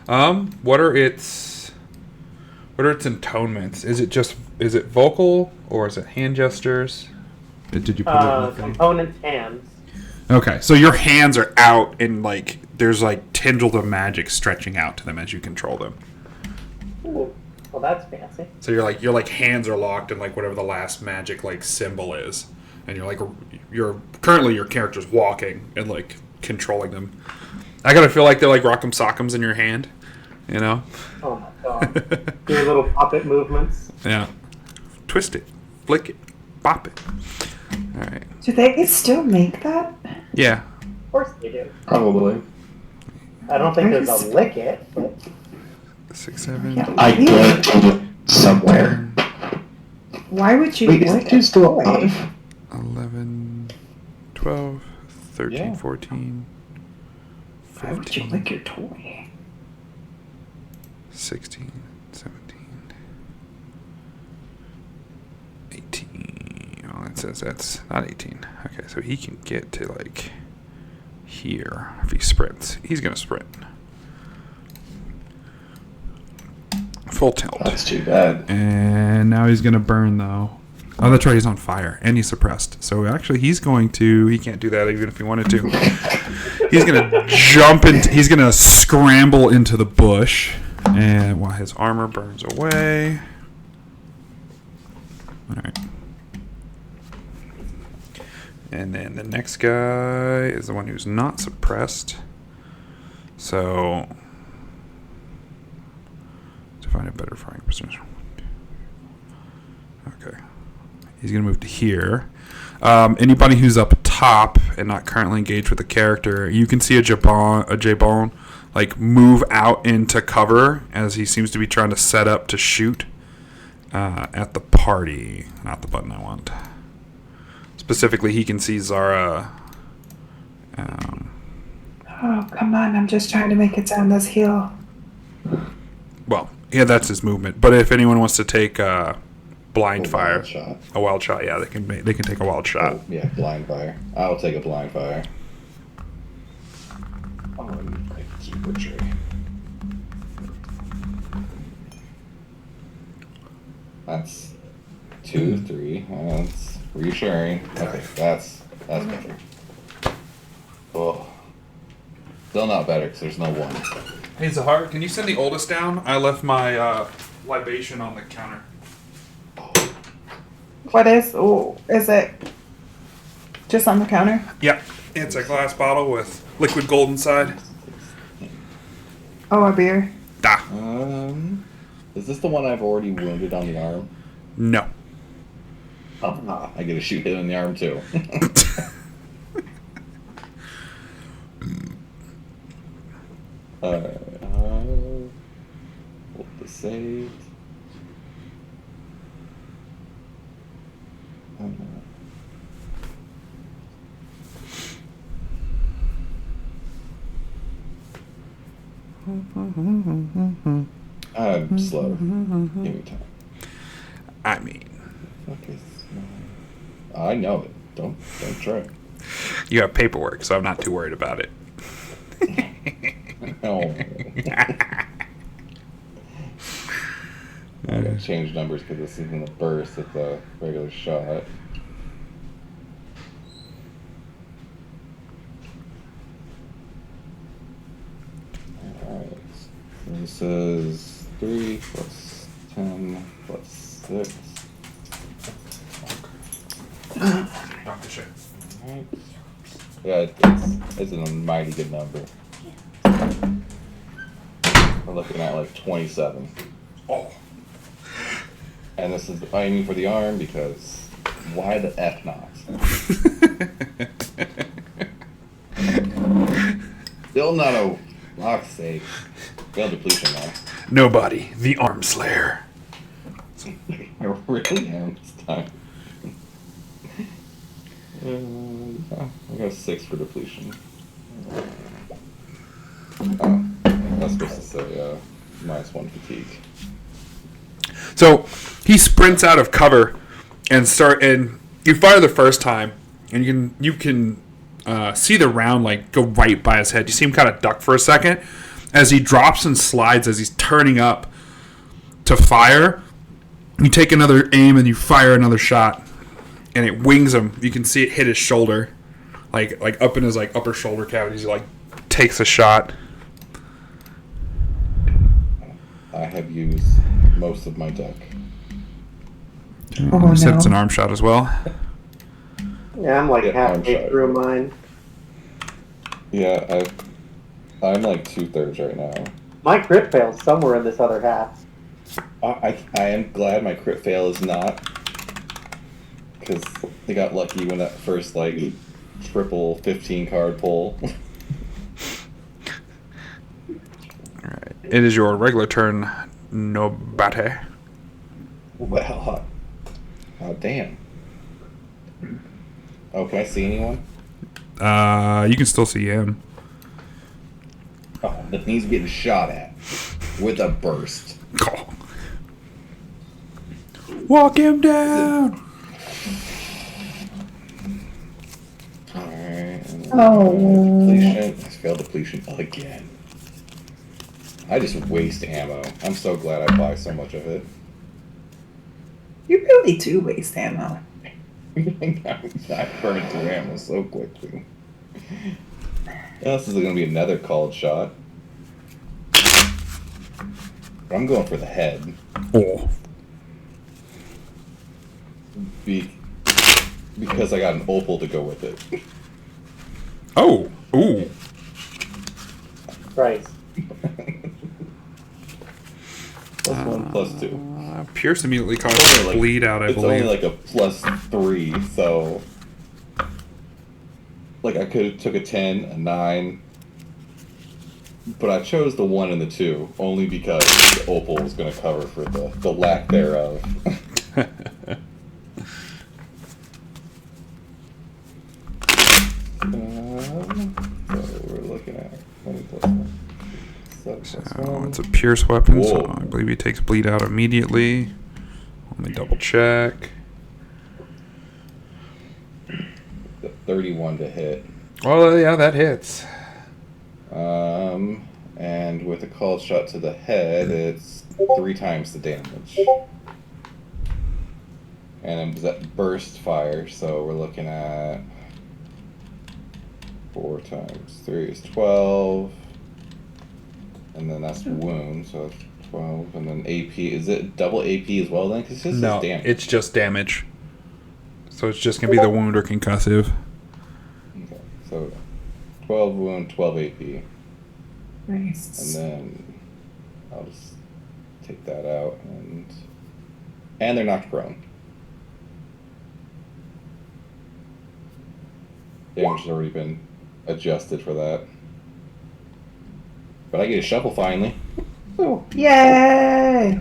What are its intonements? Is it vocal or is it hand gestures? Did you put it in the thing? Components hands. Okay, so your hands are out and like there's like tendrils of magic stretching out to them as you control them. Ooh, well, that's fancy. So your hands are locked in like whatever the last magic like symbol is, and you're currently your character's walking and like controlling them. I gotta feel like they're like rock'em sock'ems in your hand, you know? Oh my god. Your little puppet movements. Yeah. Twist it. flick it, bop it. All right. Do they still make that? Yeah. Of course they do. Probably. I don't think there's a lick it, but 6, 7. Yeah. I guarantee it somewhere. Why would you Wait, is lick it just still a toy? alive? 11, 12, 13, Yeah. 14, Why would you 15, lick your toy? 16, 17, 18. Oh, it says that's not 18. Okay, so he can get to like here if he sprints. He's gonna sprint. Full tilt. That's too bad. And now he's gonna burn though. Oh, that's right. He's on fire and he's suppressed. So actually, he's going to. He can't do that even if he wanted to. He's gonna jump into. He's gonna scramble into the bush, and while his armor burns away. All right. And then the next guy is the one who's not suppressed. So to find a better firing position. Okay. He's going to move to here. Anybody who's up top and not currently engaged with the character, you can see a J-Bone like move out into cover as he seems to be trying to set up to shoot at the party. Not the button I want. Specifically, he can see Zara. Oh, come on. I'm just trying to make it down this hill. Well, yeah, that's his movement. But if anyone wants to take blind A fire, wild shot. a wild shot, yeah, they can take a wild shot. Oh, yeah, blind fire. I'll take a blind fire. Super tree. That's 2, 3. That's reassuring. Okay, that's better. Oh, still not better because there's no 1. Hey, Zahar, can you send the oldest down? I left my libation on the counter. What is it just on the counter? Yep. It's a glass bottle with liquid gold inside. Oh, a beer. Da. Is this the one I've already wounded on the arm? No. Oh, I get to shoot him in the arm too. Hold the save. I'm slow. Give me time. I mean, Okay. I know it. Don't try. you have paperwork, so I'm not too worried about it. No. I gotta change numbers because this isn't a burst, it's a regular shot. Alright. This is 3 plus 10 plus 6. Dr. Shea. Alright. Yeah, it's a mighty good number. We're looking at like 27. Oh. And this is aiming for the arm because why the F not? Still not a rock sake. Failed depletion now. Nobody, the arm slayer. I really am this time. I got 6 for depletion. Oh, that's supposed to say -1 fatigue. So he sprints out of cover and you fire the first time, and you can see the round like go right by his head. You see him kind of duck for a second as he drops and slides as he's turning up to fire. You take another aim and you fire another shot, and it wings him. You can see it hit his shoulder, like up in his like upper shoulder cavities. He like takes a shot. I have used most of my deck. Oh, You said no. it's an arm shot as well. yeah, I'm like Yeah, I'm halfway sorry. through mine. Yeah, I'm like 2/3 right now. My crit fail's somewhere in this other half. I am glad my crit fail is not because they got lucky when that first like triple 15 card pull. Alright. It is your regular turn, Nobate. Well, oh damn. Oh, can I see anyone? You can still see him. Oh, that he's getting shot at with a burst. Oh. Walk him down! Alright. Oh. Depletion. I failed depletion again. I just waste ammo. I'm so glad I buy so much of it. You really do waste ammo. I burn through ammo so quickly. This is going to be another called shot. I'm going for the head. Oh. Because I got an opal to go with it. Oh. Ooh. Christ. +1, +2. Pierce immediately causes Like, bleed out, I it's believe. only like a +3, so like I could have took a 10, a 9, but I chose the 1 and the 2 only because the opal was going to cover for the lack thereof. So we're looking at 20 + 1. 7 + So 1. it's a pierce weapon, so Whoa. I believe he takes bleed out immediately. Let me double check. The 31 to hit. Oh yeah, that hits. And with a called shot to the head, it's 3 times the damage. And it was at burst fire, so we're looking at 4 times 3 is 12. And then that's wound, so it's 12. And then AP, is it double AP as well then? Because it's just No, damage. it's just damage. So it's just gonna be the wound or concussive. Okay, so 12 wound, 12 AP. Nice. And then I'll just take that out, and they're knocked prone. Damage has already been adjusted for that. But I get a shuffle finally. Oh, yay!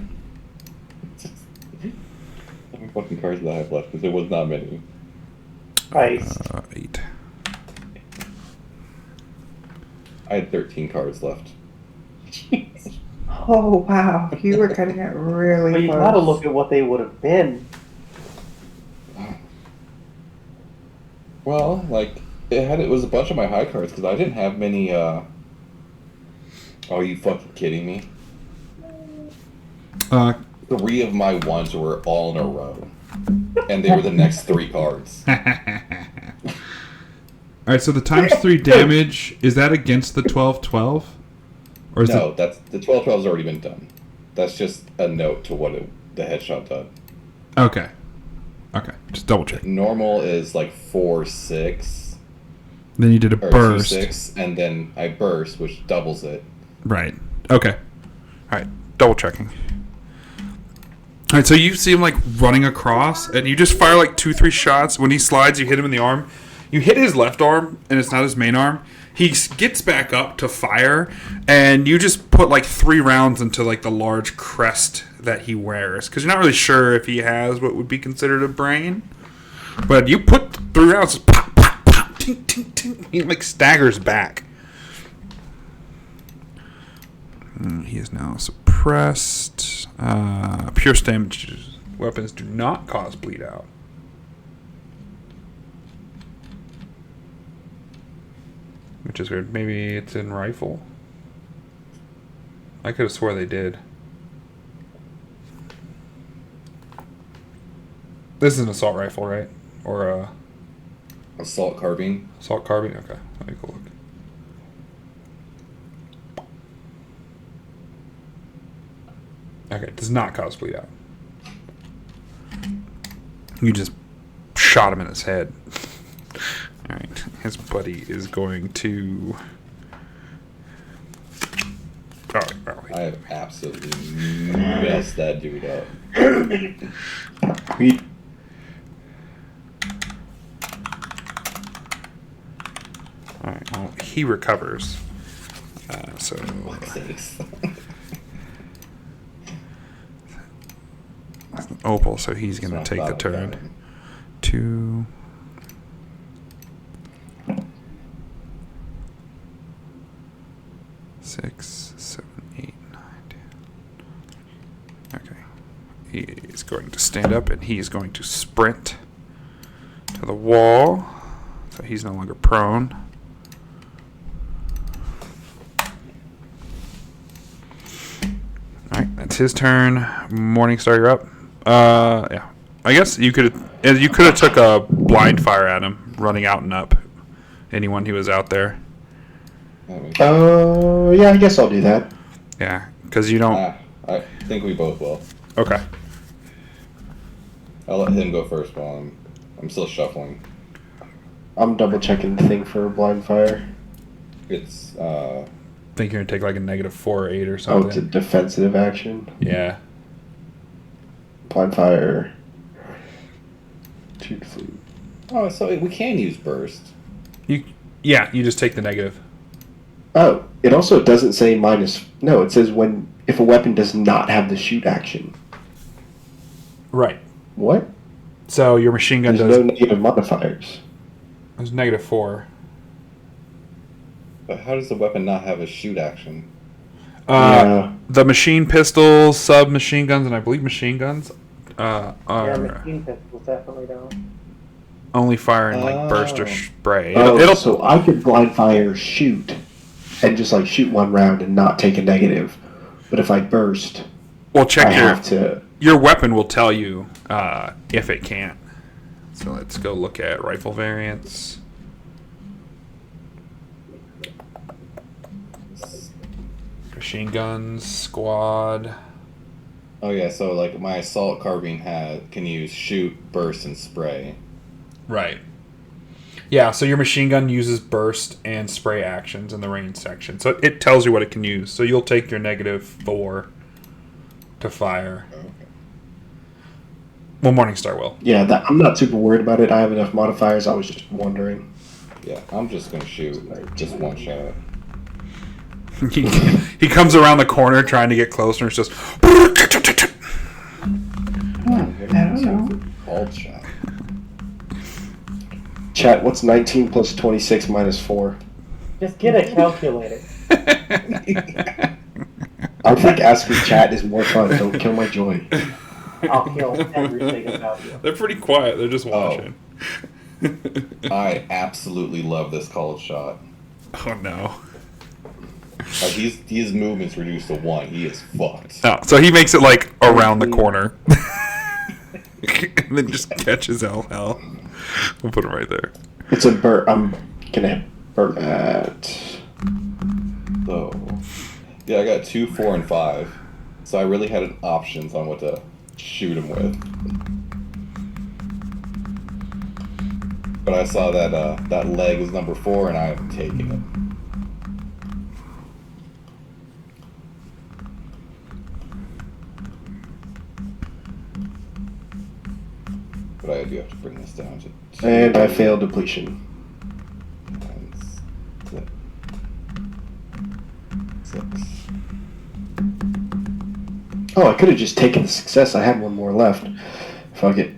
How many fucking cards did I have left? Because there was not many. Christ. 8. I had 13 cards left. Oh, wow. You were cutting it really But you close. gotta look at what they would have been. Well, like it was a bunch of my high cards because I didn't have many. Oh, you fucking kidding me? 3 of my ones were all in a row, and they were the next 3 cards. Alright, so the times 3 damage, is that against the 12-12? Or is No, that's the 12-12 has already been done. That's just a note to what the headshot did. Okay. Okay, just double check. Normal is like 4-6 Then you did a or burst. 2-6, and then I burst, which doubles it. Right. Okay. Alright, double checking. Alright, so you see him like running across, and you just fire like 2-3 shots. When he slides, you hit him in the arm. You hit his left arm, and it's not his main arm. He gets back up to fire, and you just put like 3 rounds into like the large crest that he wears, because you're not really sure if he has what would be considered a brain. But you put 3 rounds, just pop, pop, pop, ting, ting, ting. He like staggers back. He is now suppressed. Pierce damage weapons do not cause bleed out. Which is weird. Maybe it's in rifle. I could have swore they did. This is an assault rifle, right? Or a Assault carbine. assault carbine? Okay, let me go look. Okay, it does not cause bleed out. You just shot him in his head. Alright, his buddy is going to... I have absolutely messed that dude up. We he recovers. So Opal, so he's going to take the turn. 2. Six, 7, 8, 9, 10. Okay. He is going to stand up and he is going to sprint to the wall. So he's no longer prone. Alright, that's his turn. Morningstar, you're up. Yeah. I guess you could have took a blind fire at him, running out and up. Anyone who was out there. Yeah, I guess I'll do that. Yeah, because you don't. I think we both will. Okay. I'll let him go first while I'm still shuffling. I'm double checking the thing for blind fire. It's I think you're gonna take like a -4 or 8 or Oh, something. it's a defensive action. Yeah. Blind fire. Shoot fleet. oh, so we can use burst. You just take the negative. Oh, it also doesn't say minus. No, it says if a weapon does not have the shoot action. Right. What? So your machine gun There's does. no negative modifiers. There's -4. But how does the weapon not have a shoot action? Yeah. The machine pistols, submachine guns, and I believe machine guns Yeah, are machine pistols definitely don't. only fire in like burst or spray. Oh, It'll so I could blind fire shoot and just like shoot one round and not take a negative. But if I burst, well check I have to. your weapon will tell you if it can't. So let's go look at rifle variants. Machine guns, squad. Oh yeah, so like my assault carbine can use shoot, burst, and spray. Right. Yeah, so your machine gun uses burst and spray actions in the range section. So it tells you what it can use. So you'll take your -4 to fire. Okay. Well, Morningstar will. Yeah, I'm not super worried about it. I have enough modifiers. I was just wondering. Yeah, I'm just gonna shoot just one shot. He comes around the corner trying to get closer and it's just... I don't know. Bald shot. Chat, what's 19 plus 26 minus 4? Just get a calculator. I think asking chat is more fun. Don't kill my joy. I'll kill everything about you. They're pretty quiet. They're just watching. I absolutely love this called shot. Oh, no. Like his movement's reduced to 1. He is fucked. Oh, so he makes it like around the corner. And then just catches LL. We'll put him right there. It's a burr. I'm gonna burn that. So, yeah, I got 2, 4, and 5. So I really had options on what to shoot him with. But I saw that that leg was number 4, and I am taking it. But I do have to bring this down to 2. And I failed depletion. 6. Oh, I could have just taken the success. I had one more left. Fuck it.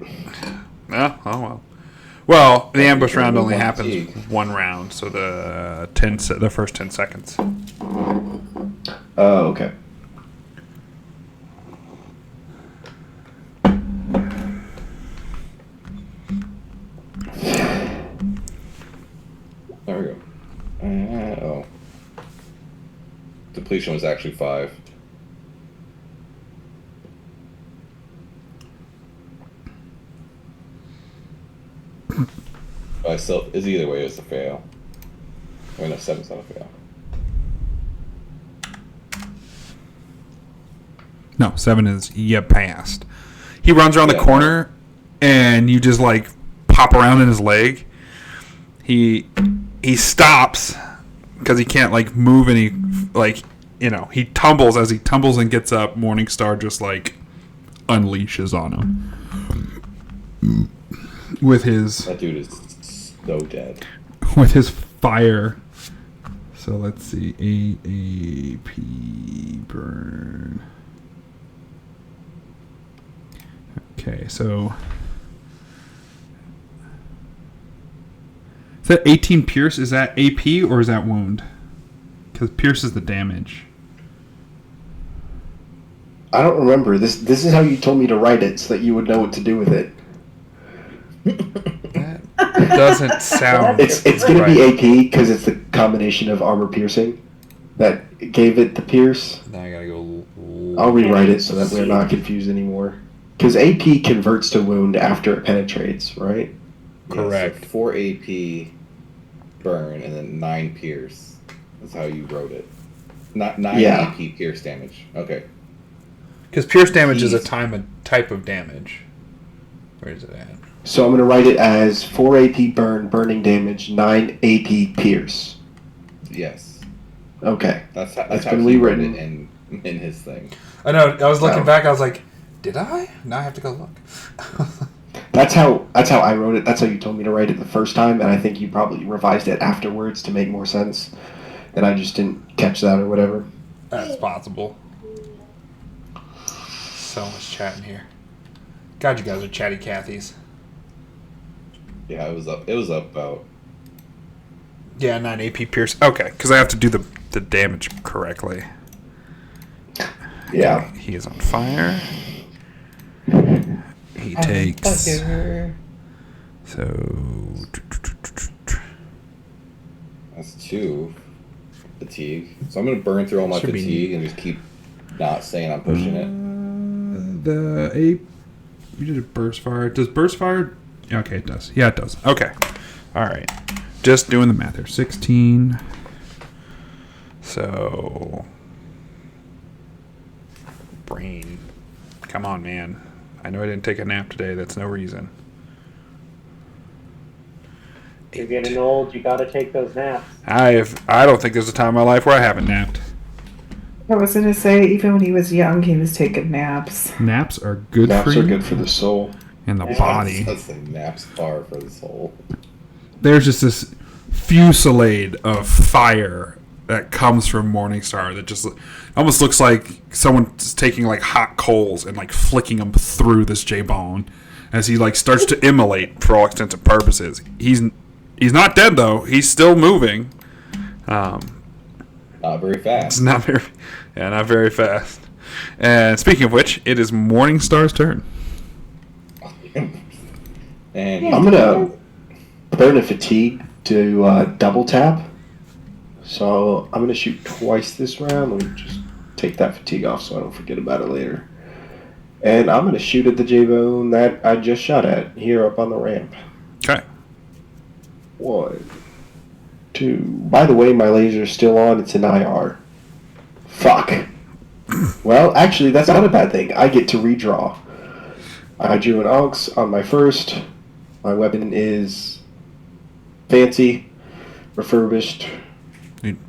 Oh well. Well, the ambush round only happens one round, so the first 10 seconds. Oh, okay. There we go. Oh. Depletion was actually 5. But I still, is either way, it's a fail. I mean, no, 7's not a fail. No, 7 is you passed. He runs around the Yeah. corner, and you just like pop around in his leg. He stops because he can't like move any. Like he tumbles. As he tumbles and gets up, Morningstar just like unleashes on him with his That dude is so dead. with his fire So let's see. AAP burn. Okay, so is that 18 pierce? Is that AP or is that wound? Because pierce is the damage. I don't remember. This is how you told me to write it so that you would know what to do with it. That doesn't sound. It's going to be AP because it's the combination of armor piercing that gave it the pierce. Now I gotta go. I'll rewrite it so that we're not confused anymore. Because AP converts to wound after it penetrates, right? Correct. Yeah, so 4 AP burn and then 9 pierce. That's how you wrote it. Not 9 Yeah. AP pierce damage. Okay. Because pierce damage is a Jeez. type of damage. Where is it at? So I'm going to write it as 4 AP burn, burning damage, 9 AP pierce. Yes. Okay. That's how been he wrote rewritten. it in his thing. I know. I was looking Oh. back. I was like, did I? Now I have to go look. That's how I wrote it. That's how you told me to write it the first time, and I think you probably revised it afterwards to make more sense. And I just didn't catch that or whatever. That's possible. So much chatting here. God, you guys are chatty Cathys. Yeah, it was up about. Yeah, 9 AP pierce. Okay, because I have to do the damage correctly. Yeah. He is on fire. He takes. So. That's 2 fatigue. So I'm gonna burn through all my Should be- fatigue and just keep not saying I'm pushing it. The ape. You did a burst fire. Does burst fire? Okay, it does. Yeah, it does. Okay. All right. Just doing the math here. 16. So. Brain. Come on, man. I know I didn't take a nap today. That's no reason. You're getting old. You got to take those naps. I don't think there's a time in my life where I haven't napped. I was going to say, even when he was young, he was taking naps. Naps are good Naps for you are good for the soul. and the Yeah. body. That's the naps far for the soul. There's just this fusillade of fire that comes from Morningstar that just almost looks like someone's taking like hot coals and like flicking them through this J-bone as he like starts to immolate for all extents and purposes. He's not dead though. He's still moving. Not very It's fast. not very fast. And speaking of which, it is Morningstar's turn. And I'm going to burn a fatigue to double tap. So I'm going to shoot twice this round. Let me just take that fatigue off so I don't forget about it later. And I'm going to shoot at the J-bone that I just shot at here up on the ramp. Okay. 1, 2. By the way, my laser's still on. It's an IR. Fuck. Well, actually, that's not a bad thing. I get to redraw. I drew an Ox on my first. My weapon is fancy, refurbished,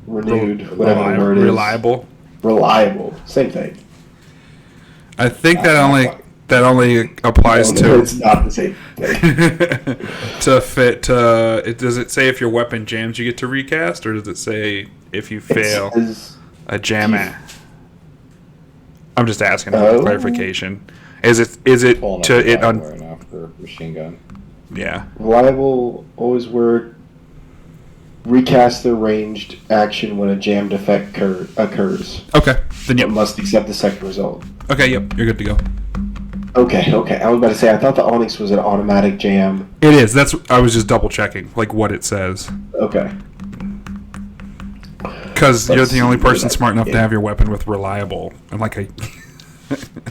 renewed, whatever the word is. Reliable. Reliable. Same thing. I think that only applies No, to it's not the same thing. to fit. Does it say if your weapon jams you get to recast, or does it say if you fail It says, a jam at? I'm just asking for Oh. clarification. Is it pulling up to the it Bible on? right now for machine gun. Yeah. reliable always work. Recast the ranged action when a jammed effect occurs. Okay. Then But yep. must accept the second result. Okay. Yep. You're good to go. Okay. I was about to say, I thought the Onyx was an automatic jam. It is. I was just double checking like what it says Okay. because you're Let's the only see what person I smart enough to get. have your weapon with reliable and like a.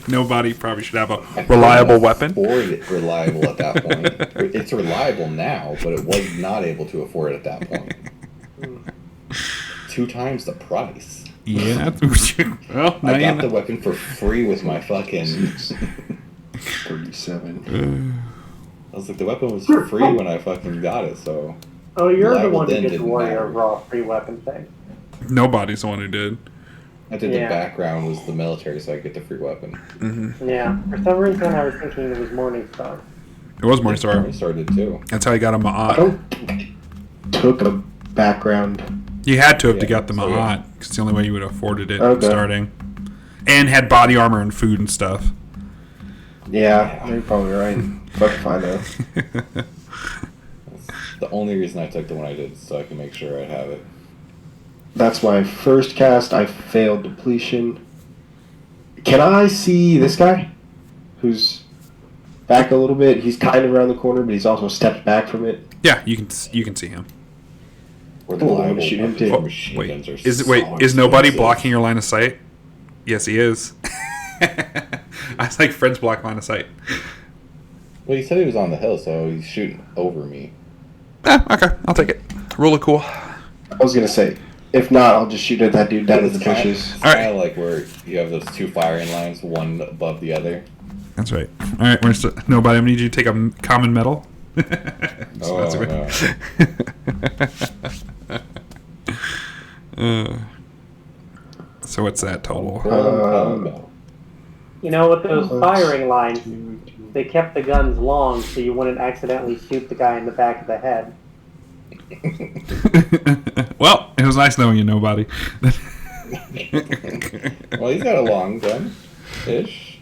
Nobody probably should have a reliable weapon. Afford it reliable at that point. It's reliable now, but it was not able to afford it at that point. 2 times the price. Yeah. Well, now I you got know. the weapon for free with my fucking. 37. I was like, the weapon was free when I fucking got it, so. Oh, you're the Reliable one who then did the didn't Warrior matter. Raw free weapon thing. Nobody's the one who did. I did Yeah. the background was the military, so I get the free weapon. Yeah. For some reason, I was thinking it was Morningstar. It was Morningstar. I started too. That's how he got him. I don't think it took a background You had to have to Yeah, get them so, a yeah. lot. It's the only way you would have afforded it Okay. starting. And had body armor and food and stuff. Yeah, you're probably right. Fuck if I know. That's the only reason I took the one I did, so I can make sure I have it. That's my first cast. I failed depletion. Can I see this guy? Who's back a little bit. He's kind of around the corner, but he's also stepped back from it. Yeah, you can see him. Or the Oh, I'm reliable gonna shoot him weapons too. or machine Wait, guns are is so nobody expensive. blocking your line of sight? Yes, he is. I was like, friends block line of sight. Well, he said he was on the hill, so he's shooting over me. Okay, I'll take it. Really cool. I was gonna say, if not, I'll just shoot at that dude down in the It's kinda- bushes. It's Alright. kind of like where you have those two firing lines, one above the other. That's right. All right, nobody. I need you to take a common medal. Oh, So what's that total? no. You know, with those Let's- firing lines, they kept the guns long so you wouldn't accidentally shoot the guy in the back of the head. Well, it was nice knowing you, nobody. Well, he's got a long gun, ish.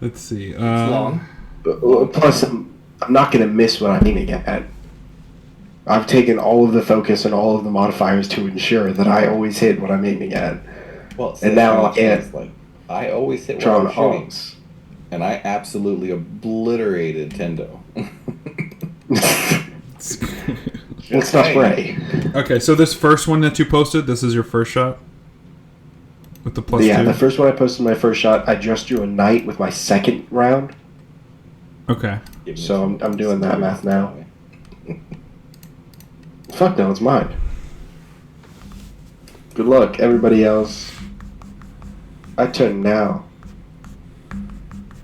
Let's see. It's long. Plus, I'm not gonna miss what I'm aiming at. I've taken all of the focus and all of the modifiers to ensure that I always hit what I'm aiming at. Well, And now I can't. it's like I always hit Draw what an I'm shooting, arms. and I absolutely obliterated Tendo. Let's not spray. Okay, so this first one that you posted, this is your first shot with the plus Yeah, two. the first one I posted my first shot, I just drew a knight with my second round. Okay. Give me So some- I'm doing that math now. Fuck no, it's mine. Good luck, everybody else. I turn now.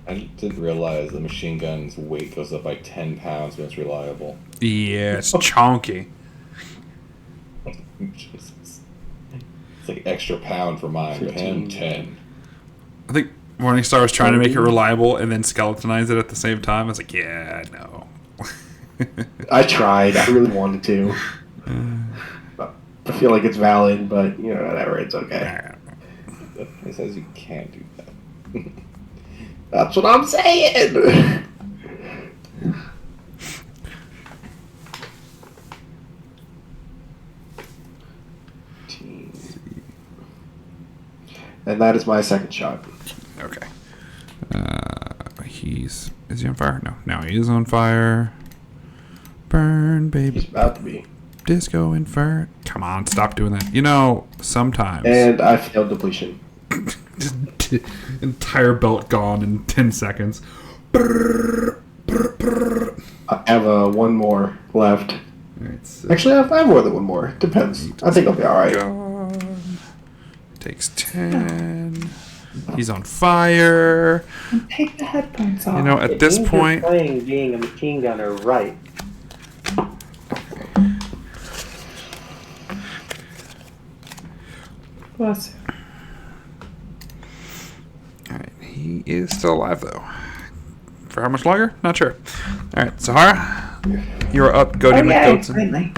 I didn't realize the machine gun's weight goes up by 10 pounds when it's reliable. Yeah, it's chonky. Jesus. It's like extra pound for mine. 15. 10. I think Morningstar was trying to make it reliable and then skeletonize it at the same time. I was like, yeah, no. I tried. I really wanted to. I feel like it's valid, but you know, whatever. It's okay. It says you can't do that. That's what I'm saying. And that is my second shot. Okay. Is he on fire? No. Now he is on fire. Burn, baby. He's about to be. Disco Inferno. Come on, stop doing that. You know, sometimes. And I failed depletion. Just entire belt gone in 10 seconds. Brrr, brrr, brrr. I have one more left. Alright, so Actually, I have more than one more. Depends. I think I'll be alright. gone. Takes 10. He's on fire. Take the headphones off. You know, at It this means point, you're playing being a machine gunner right. Bless you. alright, he is still alive though. For how much longer? Not sure. Alright, Sahara, you're up. Go to Oh, yeah, McGoatson. finally.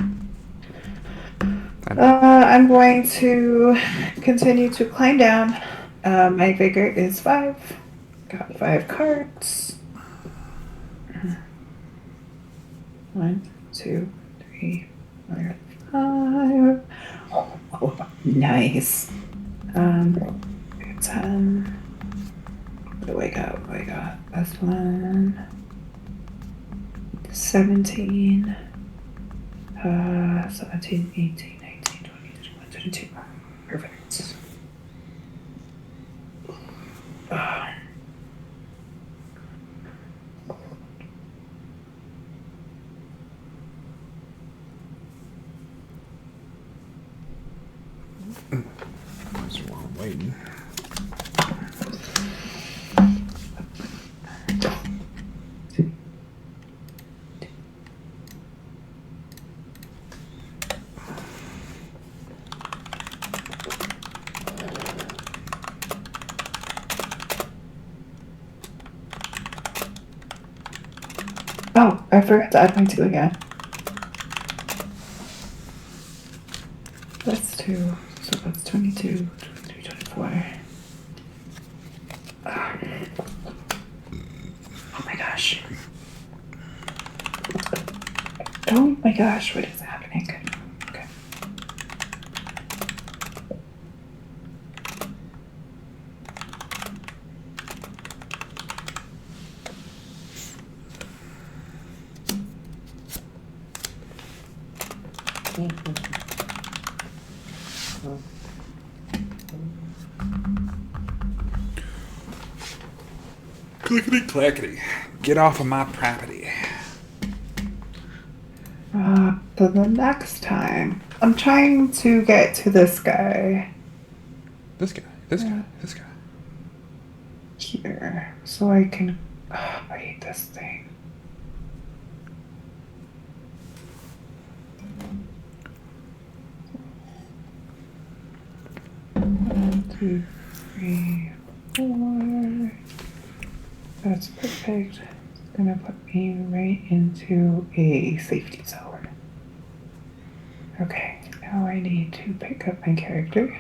I'm going to continue to climb down. My vigor is 5. Got 5 cards. 1, 2, 3, 4, 5. Oh, nice. 10. What do I got? What do I got? That's 1. 17. 17, 18, 19, 20, 21, 22. Perfect. That's why I'm waiting. Oh, I forgot to add my 2 again. That's 2. So that's 22, 23, 24. Oh my gosh. Oh my gosh, what is happening? Okay. Clickety clackety. Get off of my property. So the next time, I'm trying to get to this guy This guy. This guy. This guy. here, so I can. I hate this thing. One, 2, 3, 4. That's perfect. It's gonna put me right into a safety zone. Okay, now I need to pick up my character.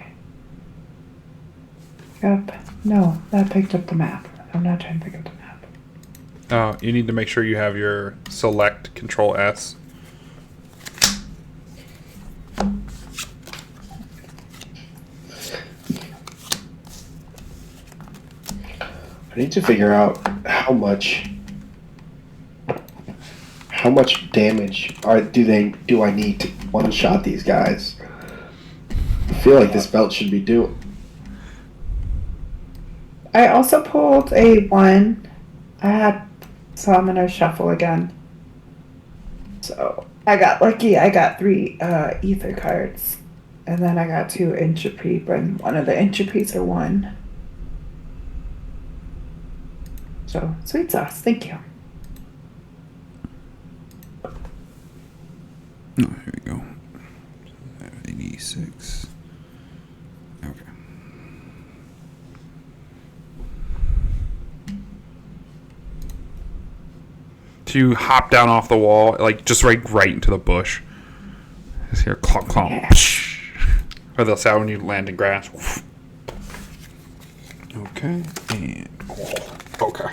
Up. No, that picked up the map. I'm not trying to pick up the map. Oh, you need to make sure you have your select Control S. I need to figure out how much damage do I need to one shot these guys? I feel like this belt should be doing. I also pulled a 1. So I'm gonna shuffle again. So I got lucky. I got 3 ether cards, and then I got 2 entropy, but one of the entropies are 1. So sweet sauce. Thank you. Oh, here we go. 86. Okay. To hop down off the wall, like just right into the bush. Just hear clomp clomp. Yeah. Or the sound when you land in grass. Okay, and okay.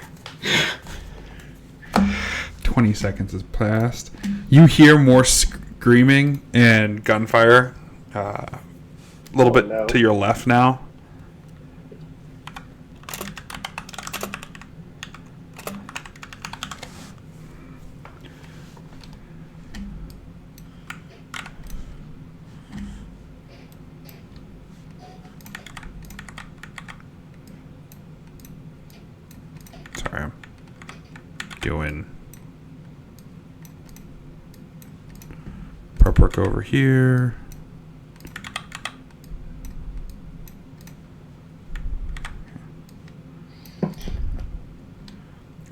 20 seconds has passed. You hear more screaming and gunfire. A little bit no. to your left now. Sorry, I'm doing prep work over here.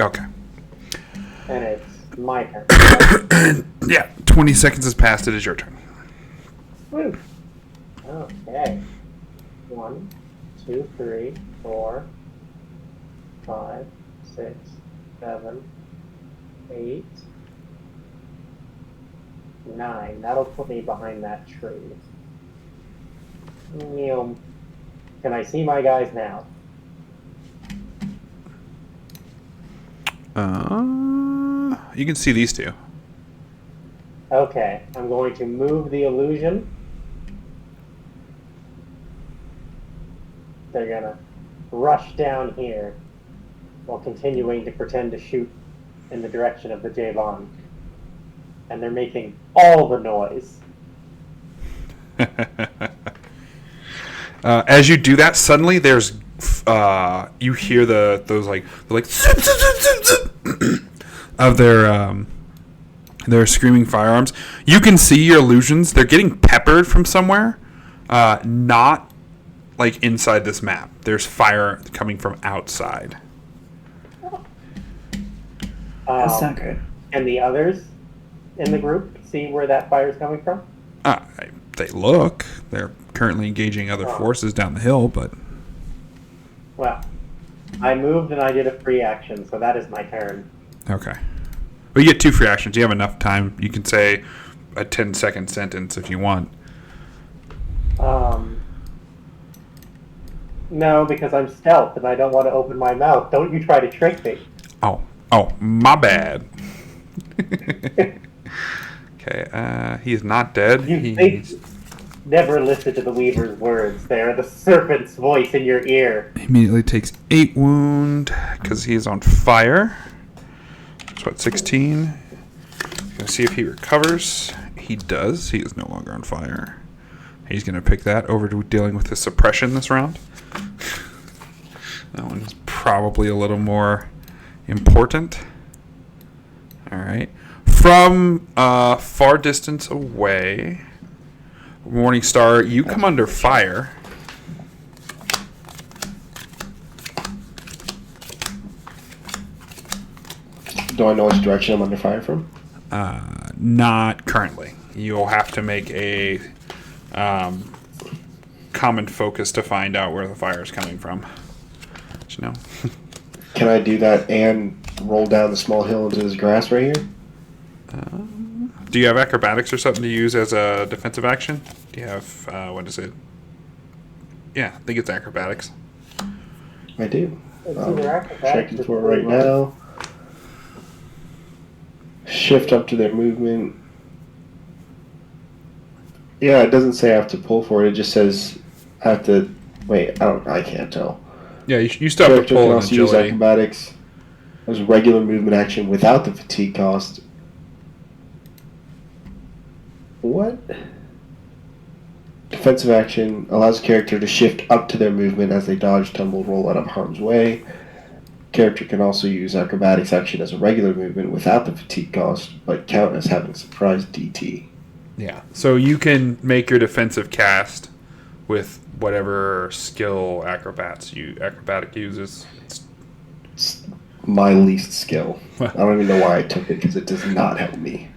Okay. And it's my turn. Yeah, 20 seconds has passed. It is your turn. Woo. Okay. 1, 2, 3, 4, 5, 6, 7, 8, 9. That'll put me behind that tree. Can I see my guys now? You can see these two. Okay, I'm going to move the illusion. They're gonna rush down here while continuing to pretend to shoot in the direction of the Javon. And they're making all the noise. As you do that, suddenly there's you hear those like zip, zip, zip, zip, zip, of their screaming firearms. You can see your illusions. They're getting peppered from somewhere, not like inside this map. There's fire coming from outside. That's not good. And the others in the group see where that fire is coming from? They look. They're currently engaging other forces down the hill, but... Well, I moved and I did a free action, so that is my turn. Okay. But you get 2 free actions. You have enough time. You can say a 10-second sentence if you want. No, because I'm stealth and I don't want to open my mouth. Don't you try to trick me. Oh, my bad. Okay, he is not dead. You think He's never listen to the Weaver's words. They are the serpent's voice in your ear. He immediately takes 8 wound because he's on fire. That's what, 16? Gonna see if he recovers. He does. He is no longer on fire. He's gonna pick that over to dealing with his suppression this round. That one is probably a little more important. Alright. From far distance away, Morningstar, you come under fire. Do I know which direction I'm under fire from? Not currently. You'll have to make a common focus to find out where the fire is coming from. But, you know. Can I do that and roll down the small hill into this grass right here? Do you have acrobatics or something to use as a defensive action? Do you have, what is it? Yeah, I think it's acrobatics. I do. It's either acrobatics Checking or for it right now. Shift up to their movement. Yeah, it doesn't say I have to pull for it. It just says I have to. Wait, I can't tell. Yeah, you still have to Character pull can an also use agility. acrobatics as a regular movement action without the fatigue cost. What? Defensive action allows a character to shift up to their movement as they dodge, tumble, roll out of harm's way. Character can also use acrobatics action as a regular movement without the fatigue cost, but count as having surprise DT. Yeah, so you can make your defensive cast with whatever skill acrobatic uses. It's my least skill. I don't even know why I took it because it does not help me.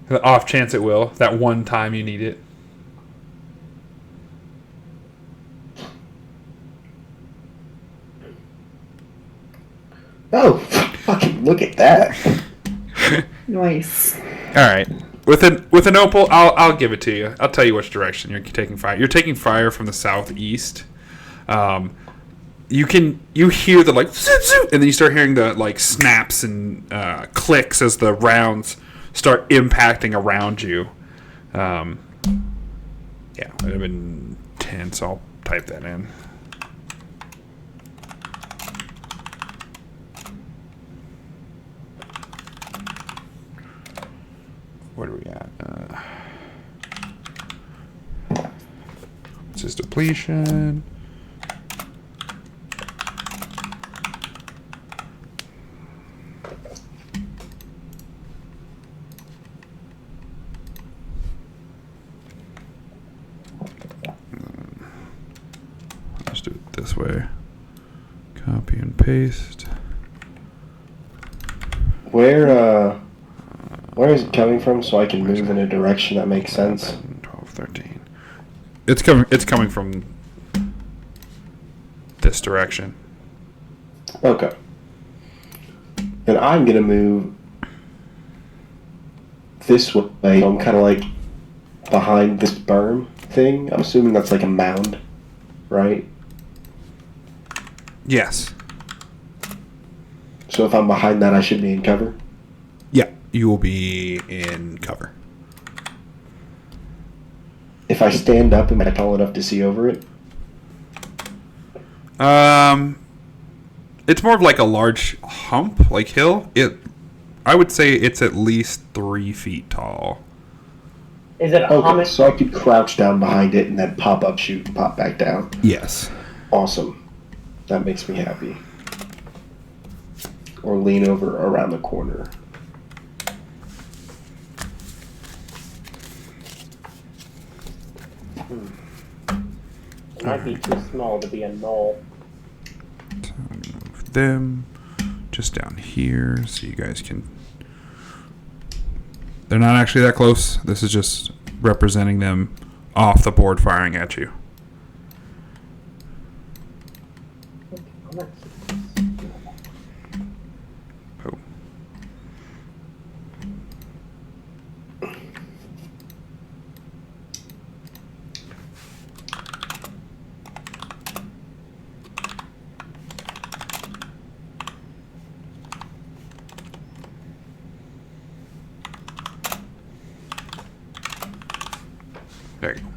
The off chance it will. That one time you need it. Oh, fucking look at that. Nice. All right. With an opal, I'll give it to you. I'll tell you which direction you're taking fire. You're taking fire from the southeast. You hear the like zoop, zoop, and then you start hearing the like snaps and clicks as the rounds start impacting around you. Yeah, it would have been 10, so I'll type that in. What are we at? What's his depletion? Let's do it this way. Copy and paste. Where is it coming from so I can move in a direction that makes sense? 11, 12, 13. It's coming from this direction. Okay. Then I'm going to move this way. I'm kind of like behind this berm thing. I'm assuming that's like a mound, right? Yes. So if I'm behind that, I should be in cover? Yeah, you will be in cover. If I stand up, am I tall enough to see over it? It's more of like a large hump, like hill. I would say it's at least 3 feet tall. Is it a Okay, hummock? so I could crouch down behind it and then pop up, shoot, and pop back down. Yes. Awesome. That makes me happy. Or lean over around the corner. It might be too small to be a knoll. Move them just down here so you guys can. They're not actually that close. This is just representing them off the board firing at you. Oh. There you go.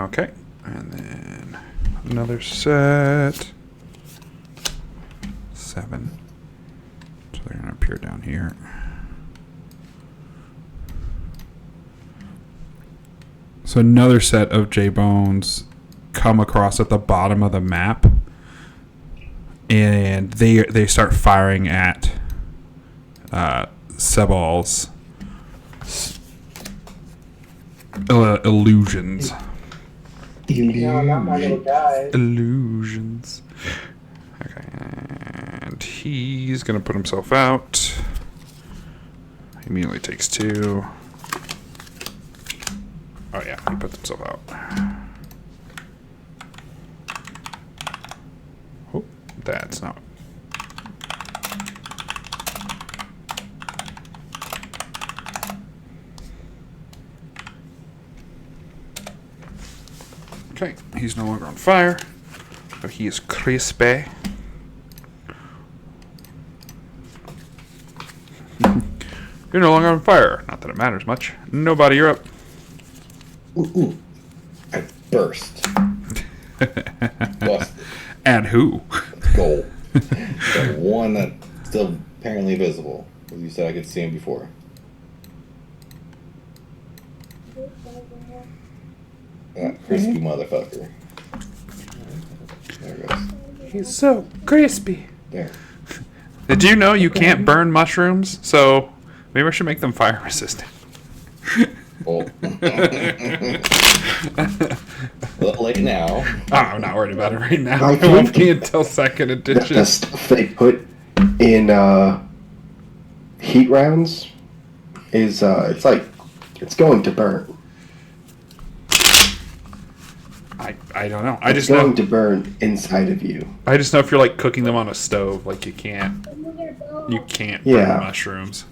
Okay. And then another set. 7. So they're going to appear down here. So another set of J-Bones come across at the bottom of the map. And they start firing at Sebal's illusions. No, not my little guy. Illusions. Okay, and he's gonna put himself out. He immediately takes 2. Oh yeah, he puts himself out. Oh, that's not. Okay, he's no longer on fire, but he is crispy. You're no longer on fire. Not that it matters much. Nobody, you're up. Ooh. I burst. Busted. And who? Goal. The one that's still apparently visible. As you said, I could see him before. That crispy motherfucker. There it goes. He's so crispy. There. Did you know you can't burn mushrooms? So maybe I should make them fire resistant. Well, a little late now. Oh, I'm not worried about it right now. I It won't think be until second edition. The stuff they put in heat rounds is it's going to burn. I don't know. It's going to burn inside of you. I just know if you're like cooking them on a stove, like you can't burn Yeah. mushrooms.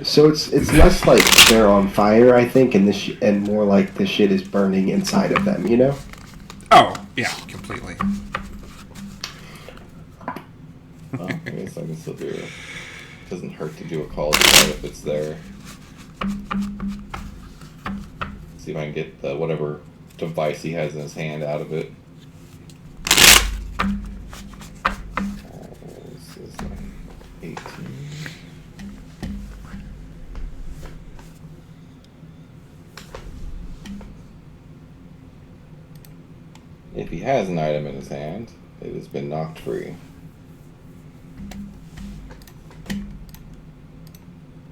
So it's less like they're on fire, I think, and more like the shit is burning inside of them. You know? Oh yeah, completely. Well, I guess I can still do it. Doesn't hurt to do a call to know if it's there. See if I can get the whatever device he has in his hand out of it. This is 18. If he has an item in his hand, it has been knocked free.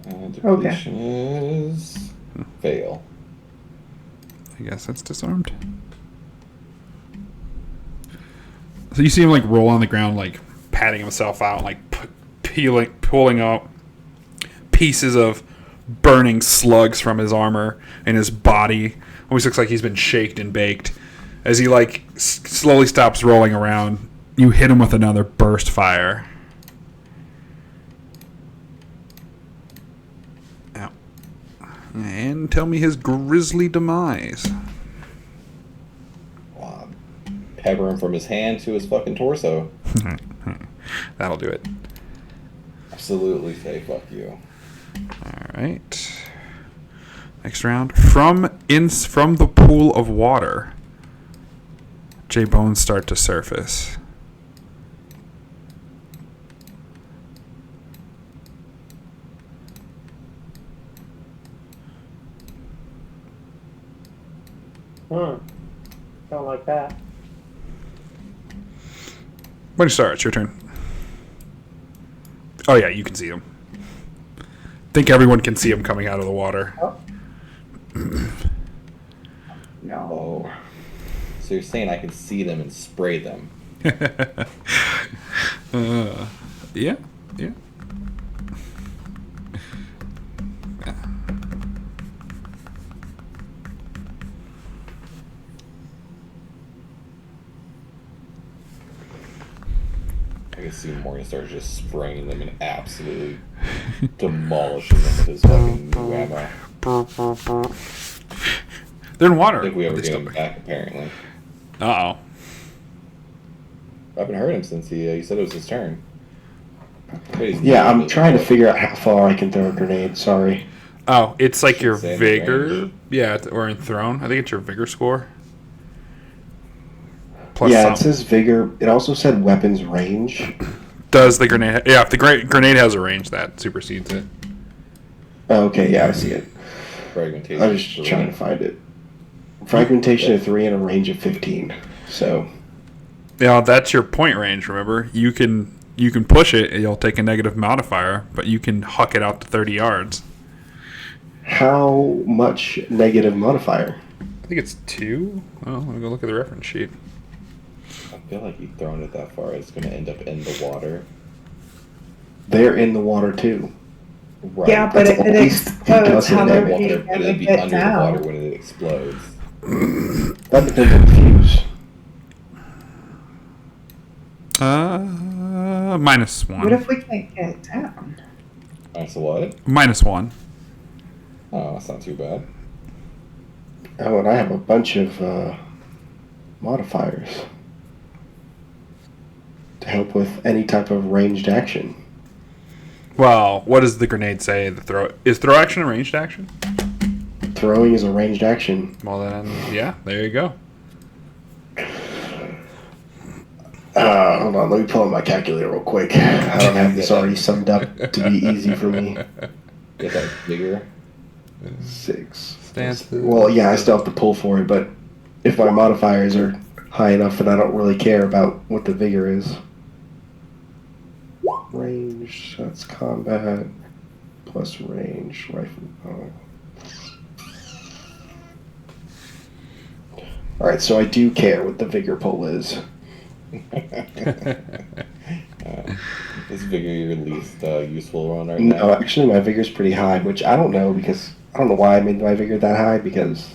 And depletion is fail. I guess that's disarmed. So you see him like roll on the ground, like patting himself out, like pulling out pieces of burning slugs from his armor and his body. Always looks like he's been shaked and baked. As he like slowly stops rolling around, you hit him with another burst fire. Ow. And tell me his grisly demise. Wow. Pepper him from his hand to his fucking torso. That'll do it. Absolutely say fuck you. All right. Next round. From the pool of water, J-Bones start to surface. Don't like that. When you start, it's your turn. Oh yeah, you can see him. Think everyone can see him coming out of the water. Oh. No. Oh. So you're saying I can see them and spray them? Yeah. I can see Morgan starts just spraying them and absolutely demolishing them with his fucking new ammo. They're in water. If we ever They get still- him back, apparently. Uh-oh. I haven't heard him since he said it was his turn. Yeah, I'm trying to figure out how far I can throw a grenade. Sorry. Oh, it's like your Say the vigor. range. Yeah, or in thrown. I think it's your vigor score. Plus Yeah, some. it says vigor. It also said weapons range. Does the grenade? Yeah, if the grenade has a range, that supersedes it. Oh, okay, yeah, I see it. Fragmentation. I was just trying to find it. Fragmentation of 3 and a range of 15. So, Yeah, that's your point range. Remember, you can push it. And you'll take a negative modifier, but you can huck it out to 30 yards. how much negative modifier? I think it's 2. Oh, let me go look at the reference sheet. I feel like you've thrown it that far, it's going to end up in the water. They're in the water too. Right. Yeah, but if it That's explodes, how in do the we water, but it'll get be it under the water down? when it explodes. That depends on the fuse. -1. What if we can't get it down? That's what? -1. Oh, that's not too bad. Oh, and I have a bunch of modifiers to help with any type of ranged action. Well, what does the grenade say? Is throw action a ranged action? Throwing is a ranged action. Well then, yeah, there you go. Hold on, let me pull up my calculator real quick. I don't have this already summed up to be easy for me. Get that bigger. 6. Stances. Well, yeah, I still have to pull for it, but if my modifiers are high enough, then I don't really care about what the vigor is. Range, that's combat, plus range, rifle. Oh. Alright, so I do care what the vigor pull is. Is vigor your least useful one right No, now? actually, my vigor's pretty high, which I don't know because I don't know why I made my vigor that high because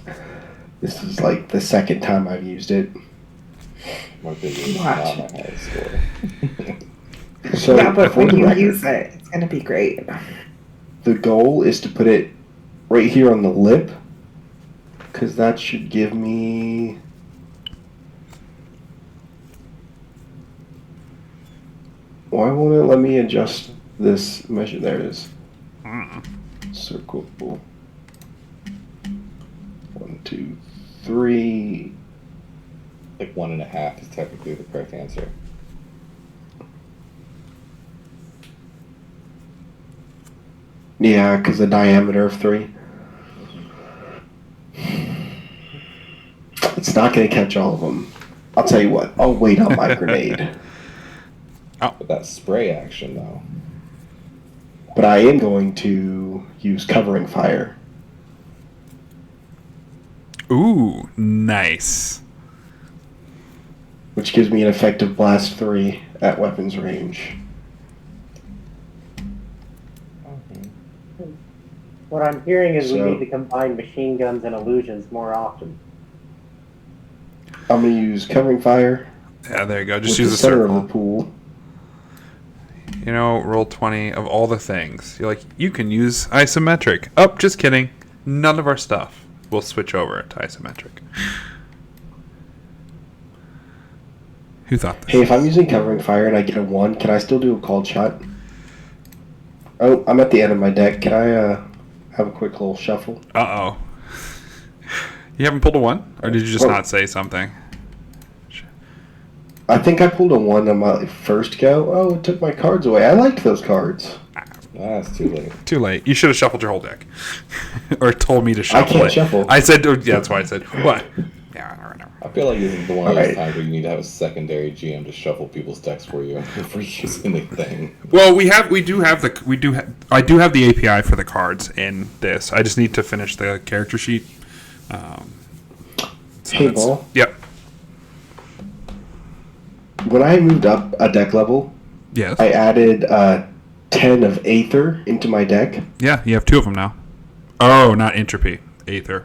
this is like the second time I've used it. My vigor is Watch. not my highest score. So Yeah, but for when the you record, use it, it's gonna be great. the goal is to put it right here on the lip because that should give me. Why won't it let me adjust this measure? There it is. Circle. 1, 2, 3. Like 1.5 is technically the correct answer. Yeah, because the diameter of 3. It's not going to catch all of them. I'll tell you what. I'll wait on my grenade. But that spray action, though. But I am going to use covering fire. Ooh, nice. Which gives me an effective blast 3 at weapons range. What I'm hearing is we So- need to combine machine guns and illusions more often. I'm going to use covering fire Yeah, there you go. Just with use the a center circle. of the pool. You know, roll 20 of all the things. You're like, you can use isometric. Oh, just kidding. None of our stuff will switch over to isometric. Who thought this? Hey, if I'm using covering fire and I get a 1, can I still do a called shot? Oh, I'm at the end of my deck. Can I have a quick little shuffle? Uh-oh. You haven't pulled a 1? Or did you just Oh. not say something? I think I pulled a 1 on my first go. Oh, it took my cards away. I liked those cards. It's too late. Too late. You should have shuffled your whole deck. Or told me to shuffle can't it. shuffle. I said, oh, yeah, that's why I said, what? Yeah, I feel like this is the one of those Alright. times where you need to have a secondary GM to shuffle people's decks for you before using the thing. Well, I do have the API for the cards in this. I just need to finish the character sheet. So Hey, that's- Ball. Yep. When I moved up a deck level, Yes. I added 10 of Aether into my deck. Yeah, you have 2 of them now. Oh, not entropy. Aether.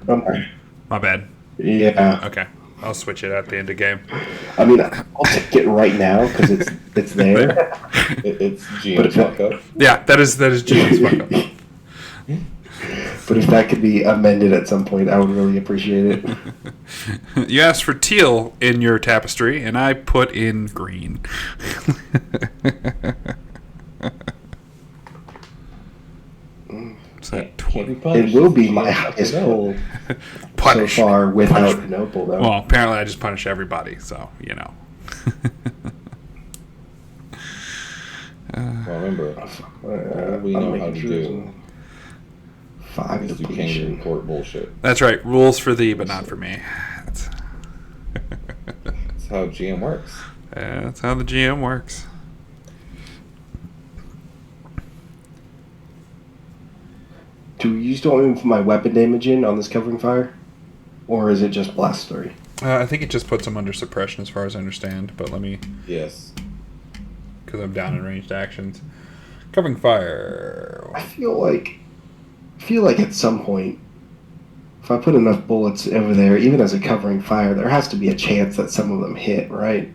My bad. Yeah. Okay. I'll switch it at the end of game. I mean, I'll take it right now because it's there. It's But GM if fuck up. Yeah, that is GM's fuck up. But if that could be amended at some point, I would really appreciate it. You asked for teal in your tapestry, and I put in green. Can't be punished. It will be GM my fucked highest it up. pull Punish. so far without Punishment. no pull, though. Well, apparently I just punish everybody, so, you know. Well, remember, all we know how to do 5 is do depletion. kangaroo court bullshit. That's right. Rules for thee, but not for me. That's, That's how GM works. that's how the GM works. Do you still want me to put my weapon damage in on this covering fire? Or is it just blast 3? I think it just puts them under suppression as far as I understand, but let me... Yes. Because I'm down in ranged actions. Covering fire. I feel like at some point, if I put enough bullets over there, even as a covering fire, there has to be a chance that some of them hit, right?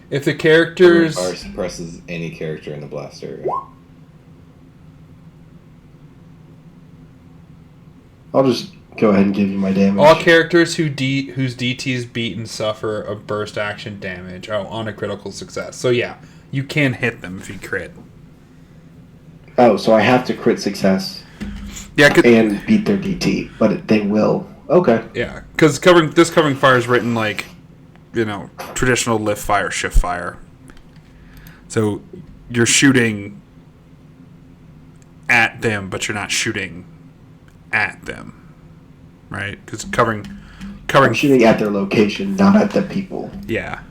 If the Covering characters... fire suppresses any character in the blast area. I'll just go ahead and give you my damage. All characters whose DTs beat and suffer of burst action damage on a critical success. So yeah, you can hit them if you crit. Oh, so I have to crit success Yeah, and beat their DT, but they will. Okay. yeah, because this covering fire is written like, you know, traditional lift fire, shift fire. So you're shooting at them, but you're not shooting at them, right? Because covering, I'm shooting at their location, not at the people. yeah,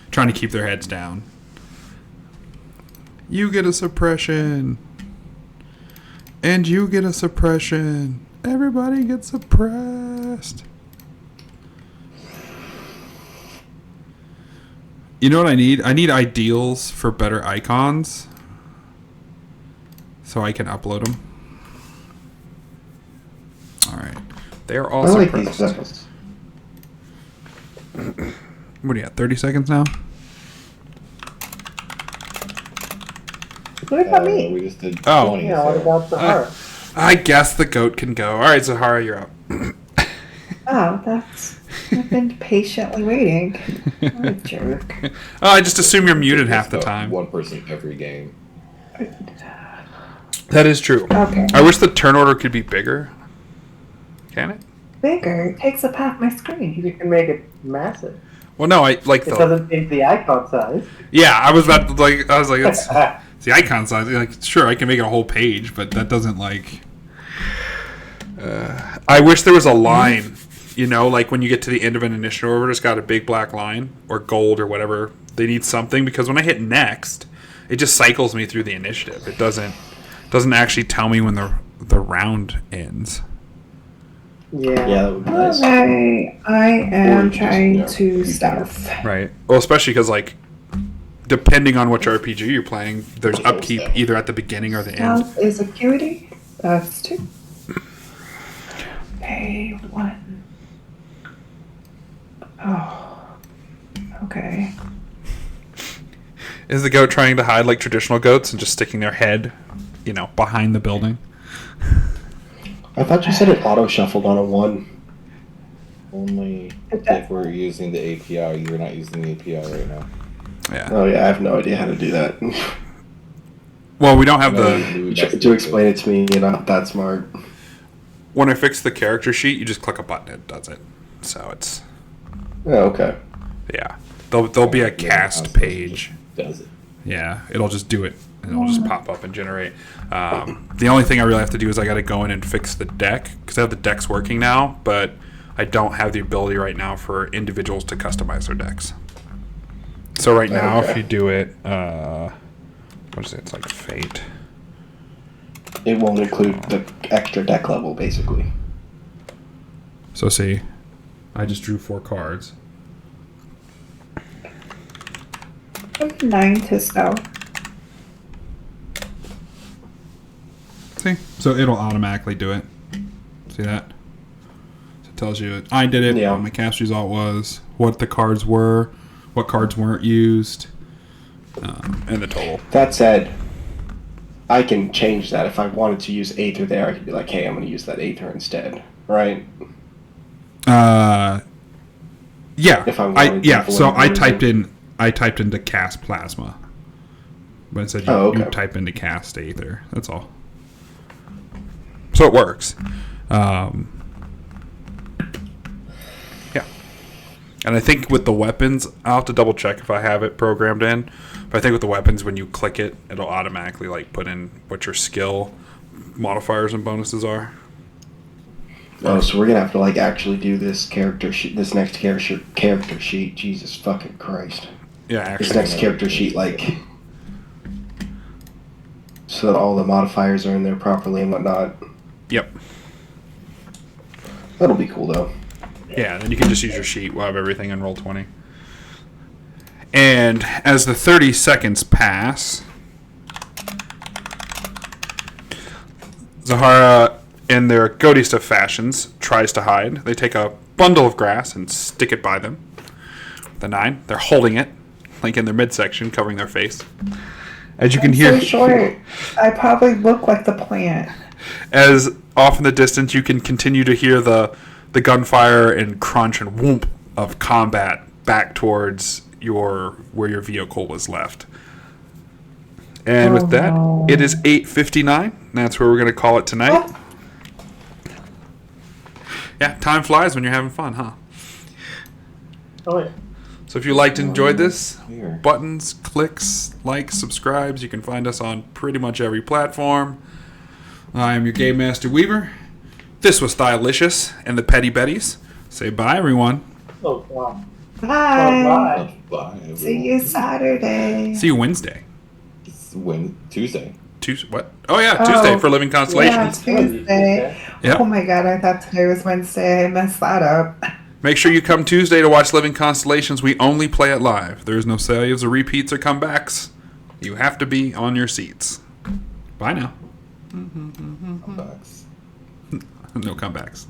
trying to keep their heads down. You get a suppression, and you get a suppression. Everybody gets suppressed. You know what I need? I need ideals for better icons, so I can upload them. All right, they are all I like these suppressed. weapons. What do you got? 30 seconds now. What about me? We just did Oh. 20. Yeah, what so- about Sahara? I guess the goat can go. All right, Zahara, you're up. Oh, I've been patiently waiting. What a jerk. Oh, I just assume you're muted half the Just time. One person every game. That is true. Okay. I wish the turn order could be bigger. Can it? Bigger. It takes up half my screen. You can make it massive. Well, no, I like It the. doesn't change the icon size. Yeah, I was about to like. I was like, it's the icon size. Like, sure, I can make it a whole page, but that doesn't like. I wish there was a line. You know, like when you get to the end of an initiative order, it's got a big black line or gold or whatever. They need something because when I hit next, it just cycles me through the initiative. It doesn't actually tell me when the round ends. Yeah. Yeah, that would be nice. Okay, I am Or just, trying yeah, to be stealth. Right. Well, especially because like, depending on which RPG you're playing, there's upkeep either at the beginning or the end. Stealth is acuity. That's 2. Okay, 1. Oh. Okay. Is the goat trying to hide like traditional goats and just sticking their head, you know, behind the building? I thought you said it auto shuffled on a 1. Only if we're using the API. You're not using the API right now. Yeah. Oh yeah, I have no idea how to do that. Well, we don't have the. No, You tried to explain it to me, you're not that smart. When I fix the character sheet, you just click a button, it does it. So it's Oh, okay. yeah. There'll be a cast page. Does it? Yeah, it'll just do it, and it'll just pop up and generate. The only thing I really have to do is I got to go in and fix the deck because I have the decks working now, but I don't have the ability right now for individuals to customize their decks. So right now, if Okay. you do it, what is it? It's like Fate. It won't include the extra deck level, basically. So see, I just drew 4 cards. 9 to stealth. See, so it'll automatically do it. See that? So it tells you I did it. Yeah. What my cast result was, what the cards were, what cards weren't used, and the total. That said, I can change that. If I wanted to use Aether there, I could be like, hey, I'm going to use that Aether instead, right? Yeah. If I wanted yeah. to So avoid I typed into cast plasma, but it said you, Oh, okay. you type into cast Aether. That's all. So it works. Yeah. And I think with the weapons, I'll have to double check if I have it programmed in. But I think with the weapons, when you click it, it'll automatically like put in what your skill modifiers and bonuses are. Oh, so we're gonna have to like actually do this character sheet, this next character sheet. Jesus fucking Christ! Yeah, This actually. next character sheet, like, so that all the modifiers are in there properly and whatnot. Yep. That'll be cool though. Yeah, then you can just use your sheet. We'll have everything in Roll20. And as the 30 seconds pass, Zahara, in their Godista fashions, tries to hide. They take a bundle of grass and stick it by them. The 9, they're holding it, like in their midsection, covering their face. As you can I'm hear, so short. I probably look like the plant. as off in the distance, you can continue to hear the gunfire and crunch and whoomp of combat back towards where your vehicle was left. And with that, no. it is 8:59. That's where we're going to call it tonight. Oh. Yeah, time flies when you're having fun, huh? Oh, yeah. So if you liked and enjoyed this, Here. buttons, clicks, likes, subscribes, you can find us on pretty much every platform. I am your Game Master Weaver. This was Stylicious and the Petty Betties. Say bye, everyone. Oh, wow. Bye. Bye. See you Saturday. See you Wednesday. Tuesday. Tuesday. What? Oh yeah, Tuesday for Living Yeah, Constellations. Tuesday. Yep. Oh my god, I thought today was Wednesday. I messed that up. Make sure you come Tuesday to watch Living Constellations. We only play it live. There is no saves or repeats or comebacks. You have to be on your seats. Bye now. Comebacks. No comebacks.